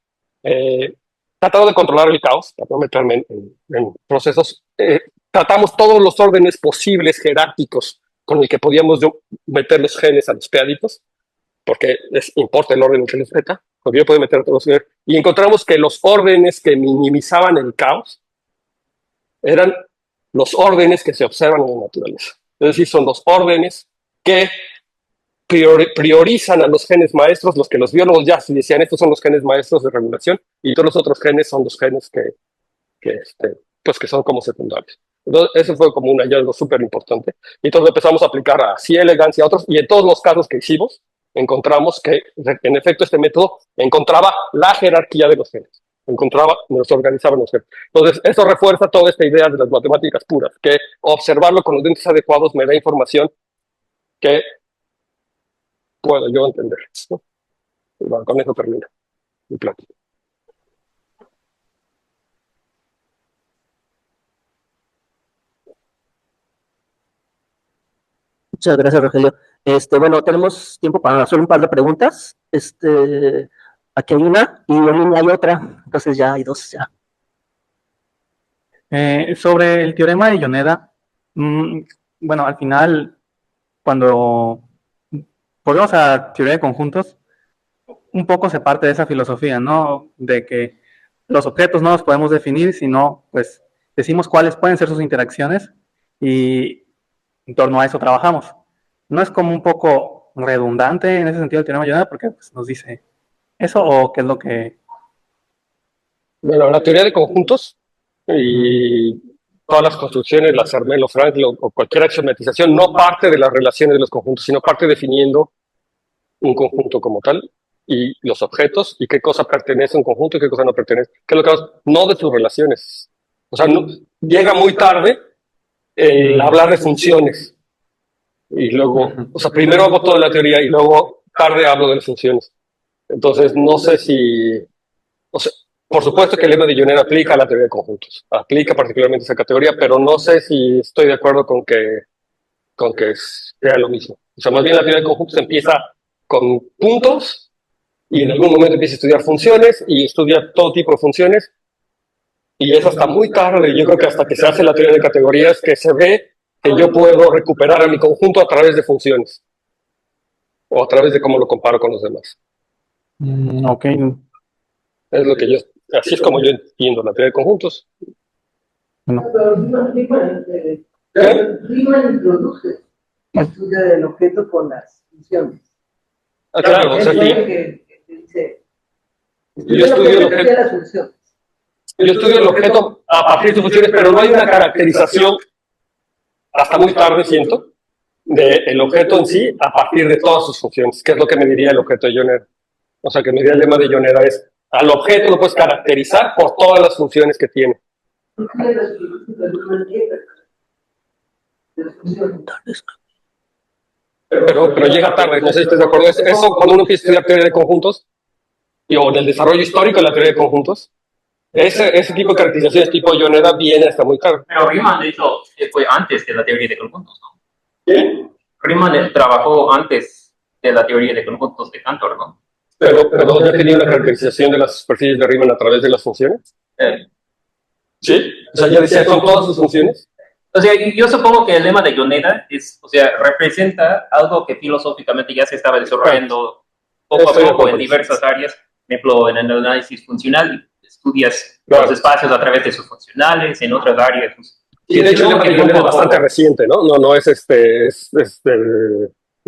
tratado de controlar el caos, para no meterme en procesos, tratamos todos los órdenes posibles jerárquicos con el que podíamos meter los genes a los peaditos, porque les importa el orden en que les meta, porque yo puedo meter todos los genes, y encontramos que los órdenes que minimizaban el caos eran los órdenes que se observan en la naturaleza. Es decir, son los órdenes que priorizan a los genes maestros, los que los biólogos ya decían, estos son los genes maestros de regulación, y todos los otros genes son los genes que son como secundarios. Entonces, eso fue como un hallazgo súper importante. Y entonces empezamos a aplicar a C. elegans y a otros, y en todos los casos que hicimos, encontramos que, en efecto, este método encontraba la jerarquía de los genes. Nos organizaban los genes. Entonces, eso refuerza toda esta idea de las matemáticas puras, que observarlo con los lentes adecuados me da información que puedo yo entender, ¿no? Y bueno, con eso termino mi plática. Muchas gracias, Rogelio. Bueno, tenemos tiempo para hacer un par de preguntas. Aquí hay una y en línea hay otra, entonces ya hay dos ya. Sobre el teorema de Yoneda, bueno, al final, cuando volvemos a teoría de conjuntos, un poco se parte de esa filosofía, ¿no? De que los objetos no los podemos definir, sino, pues, decimos cuáles pueden ser sus interacciones y en torno a eso trabajamos. ¿No es como un poco redundante en ese sentido el teorema de Yoneda? Porque pues, nos dice eso, o qué es lo que... Bueno, la teoría de conjuntos y todas las construcciones, las Hermel, los Frankel o cualquier axiomatización no parte de las relaciones de los conjuntos, sino parte definiendo un conjunto como tal y los objetos y qué cosa pertenece a un conjunto y qué cosa no pertenece. ¿Qué es lo que hago? No de sus relaciones. O sea, no, llega muy tarde el hablar de funciones. Y luego, o sea, primero hago toda la teoría y luego tarde hablo de las funciones. Entonces, no sé si... O sea, por supuesto que el lema de Yoneda aplica a la teoría de conjuntos, aplica particularmente a esa categoría, pero no sé si estoy de acuerdo con que sea lo mismo. O sea, más bien la teoría de conjuntos empieza con puntos y en algún momento empieza a estudiar funciones y estudia todo tipo de funciones y es hasta muy tarde, yo creo que hasta que se hace la teoría de categorías que se ve que yo puedo recuperar a mi conjunto a través de funciones o a través de cómo lo comparo con los demás. Ok. Es lo que así es como yo entiendo la teoría de conjuntos. Bueno. Riemann introduce el estudio del objeto con las funciones. Ah, claro, o sea, que dice, yo estudio el objeto. Las funciones. Yo estudio el objeto a partir de sus funciones, pero no hay una caracterización, hasta muy tarde siento, del objeto en sí a partir de todas sus funciones, que es lo que me diría el objeto de Yoneda. O sea, que me diría el lema de Yoneda es, al objeto lo puedes caracterizar por todas las funciones que tiene. Pero llega tarde, no sé si estás de acuerdo. Eso cuando uno empieza a estudiar teoría de conjuntos, o del desarrollo histórico de la teoría de conjuntos, ese tipo de caracterizaciones tipo Yoneda viene hasta muy tarde. Pero Riemann, de hecho, fue antes de la teoría de conjuntos, ¿no? ¿Quién? Riemann trabajó antes de la teoría de conjuntos de Cantor, ¿no? Pero ya tenía una caracterización de las superficies de Riemann a través de las funciones. ¿Sí? O sea, ya decía con todas sus funciones. O sea, yo supongo que el lema de Yoneda representa algo que filosóficamente ya se estaba desarrollando poco a poco en diversas áreas. Por ejemplo, en el análisis funcional, estudias los espacios a través de sus funcionales, en otras áreas. Y de hecho, el lema es bastante reciente, ¿no? No es de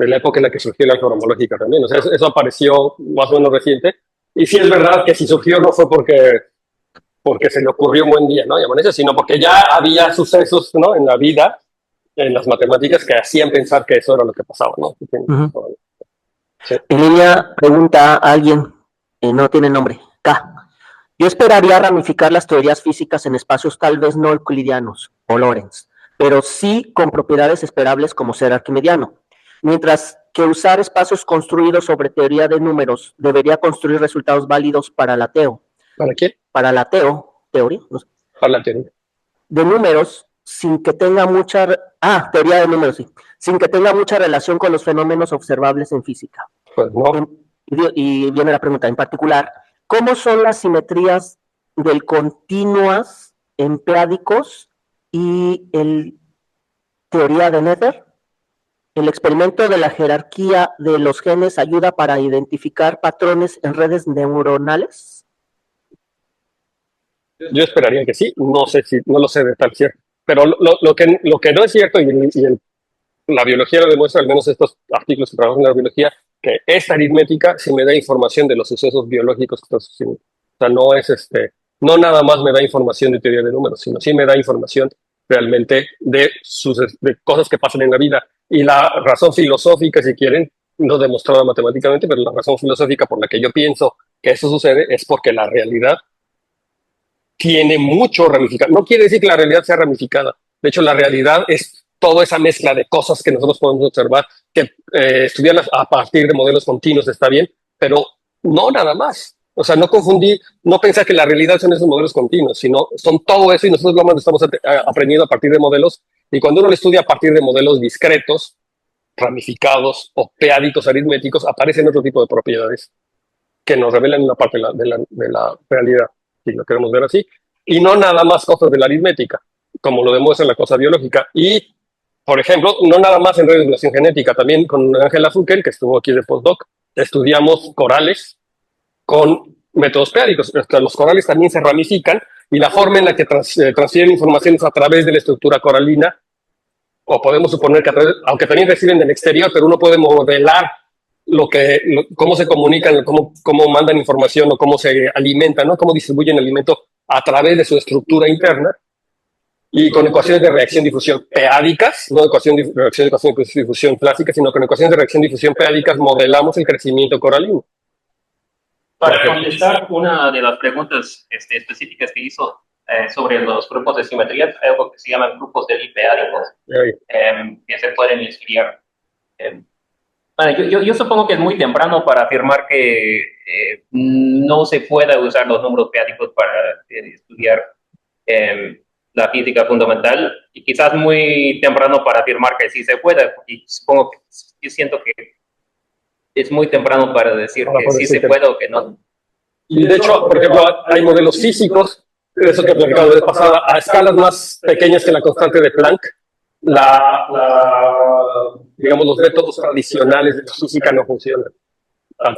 la época en la que surgió la álgebra homológica también. O sea, eso apareció más o menos reciente. Y sí es verdad que si surgió no fue porque se le ocurrió un buen día, ¿no? Llaman sino porque ya había sucesos, ¿no? En la vida, en las matemáticas, que hacían pensar que eso era lo que pasaba, ¿no? Sí. En línea pregunta a alguien, no tiene nombre, K. Yo esperaría ramificar las teorías físicas en espacios tal vez no euclidianos o Lorentz, pero sí con propiedades esperables como ser arquimediano. Mientras que usar espacios construidos sobre teoría de números debería construir resultados válidos para el ateo. ¿Para qué? Para el ateo, teoría, no sé, Para la teoría. de números sin que tenga mucha... teoría de números, sí. Sin que tenga mucha relación con los fenómenos observables en física. Pues no. Y viene la pregunta, en particular, ¿cómo son las simetrías del continuas en p-ádicos y el teoría de Nether? ¿El experimento de la jerarquía de los genes ayuda para identificar patrones en redes neuronales? Yo esperaría que sí, no lo sé de tal cierto. Pero lo que no es cierto, la biología lo demuestra, al menos estos artículos que trabajan en la biología, que esta aritmética sí me da información de los sucesos biológicos que están sucediendo. O sea, no nada más me da información de teoría de números, sino sí me da información realmente de cosas que pasan en la vida. Y la razón filosófica, si quieren, no demostrada matemáticamente, pero la razón filosófica por la que yo pienso que eso sucede es porque la realidad tiene mucho ramificado. No quiere decir que la realidad sea ramificada. De hecho, la realidad es toda esa mezcla de cosas que nosotros podemos observar, que estudiarlas a partir de modelos continuos está bien, pero no nada más. O sea, no confundir, no pensar que la realidad son esos modelos continuos, sino son todo eso y nosotros lo estamos aprendiendo a partir de modelos. Y cuando uno lo estudia a partir de modelos discretos, ramificados o p-ádicos aritméticos, aparecen otro tipo de propiedades que nos revelan una parte de la realidad, si lo queremos ver así, y no nada más cosas de la aritmética, como lo demuestra la cosa biológica. Y, por ejemplo, no nada más en regulación genética, también con Ángela Zuckel, que estuvo aquí de postdoc, estudiamos corales con métodos p-ádicos. Los corales también se ramifican y la forma en la que transfieren información es a través de la estructura coralina, o podemos suponer que aunque también reciben del exterior, pero uno puede modelar cómo se comunican, cómo mandan información o cómo se alimentan, ¿no? Cómo distribuyen alimento a través de su estructura interna y con ecuaciones de reacción-difusión p-ádicas, no ecuaciones de reacción-difusión clásicas, sino con ecuaciones de reacción-difusión p-ádicas modelamos el crecimiento coralino. Para contestar una de las preguntas específicas que hizo sobre los grupos de simetría, hay algo que se llaman grupos de p-ádicos, que se pueden estudiar. Bueno, yo supongo que es muy temprano para afirmar que no se pueda usar los números p-ádicos para estudiar la física fundamental, y quizás muy temprano para afirmar que sí se puede, y supongo que yo siento que es muy temprano para decir que sí se puede o que no. Y de hecho, por ejemplo, hay modelos físicos, eso que he platicado la vez pasada, a escalas más pequeñas que la constante de Planck. Digamos, los métodos tradicionales de la física no funcionan. A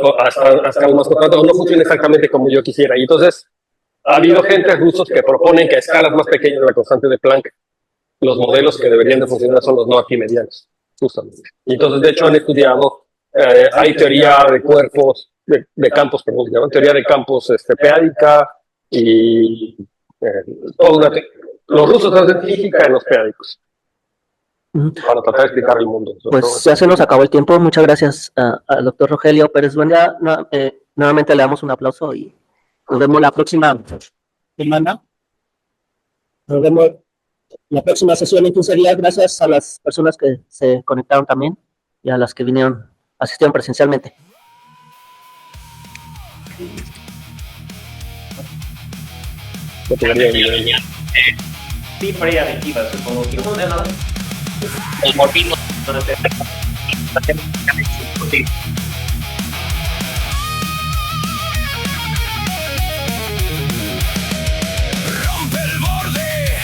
escalas más constantes no funcionan exactamente como yo quisiera. Y entonces, ha habido gente rusos que proponen que a escalas más pequeñas de la constante de Planck, los modelos que deberían de funcionar son los no arquimedianos, justamente. Y entonces, de hecho, han estudiado, hay teoría de cuerpos, de campos, perdón, se llama teoría de campos p-ádica y los rusos hacen física en los p-ádicos para tratar de explicar el mundo. Pues ya se nos acabó el tiempo. Muchas gracias al doctor Rogelio Pérez Buendía. Nuevamente le damos un aplauso y nos vemos la próxima semana. Nos vemos la próxima sesión en 15 días. Gracias a las personas que se conectaron también y a las que asistieron presencialmente. Sí, preadictiva, supongo que el morfismo no se Rompe el borde,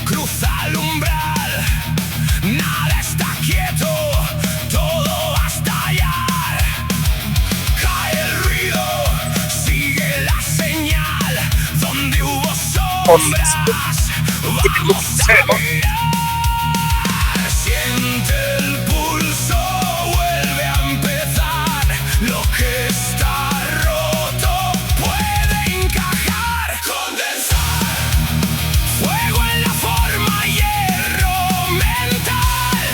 cruza el umbral, nada está quieto, todo va a estallar. Cae el ruido, sigue la señal, donde hubo sombras, vamos a mirar. Siente el pulso, vuelve a empezar, lo que está roto puede encajar. Condensar, fuego en la forma, hierro mental.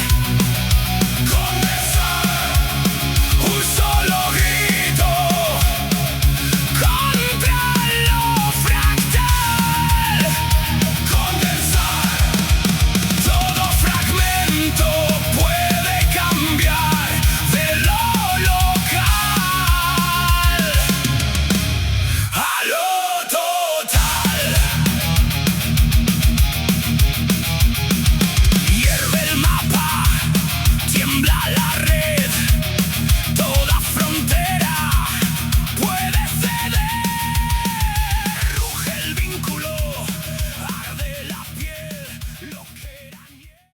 Condensar, un solo grito contra lo la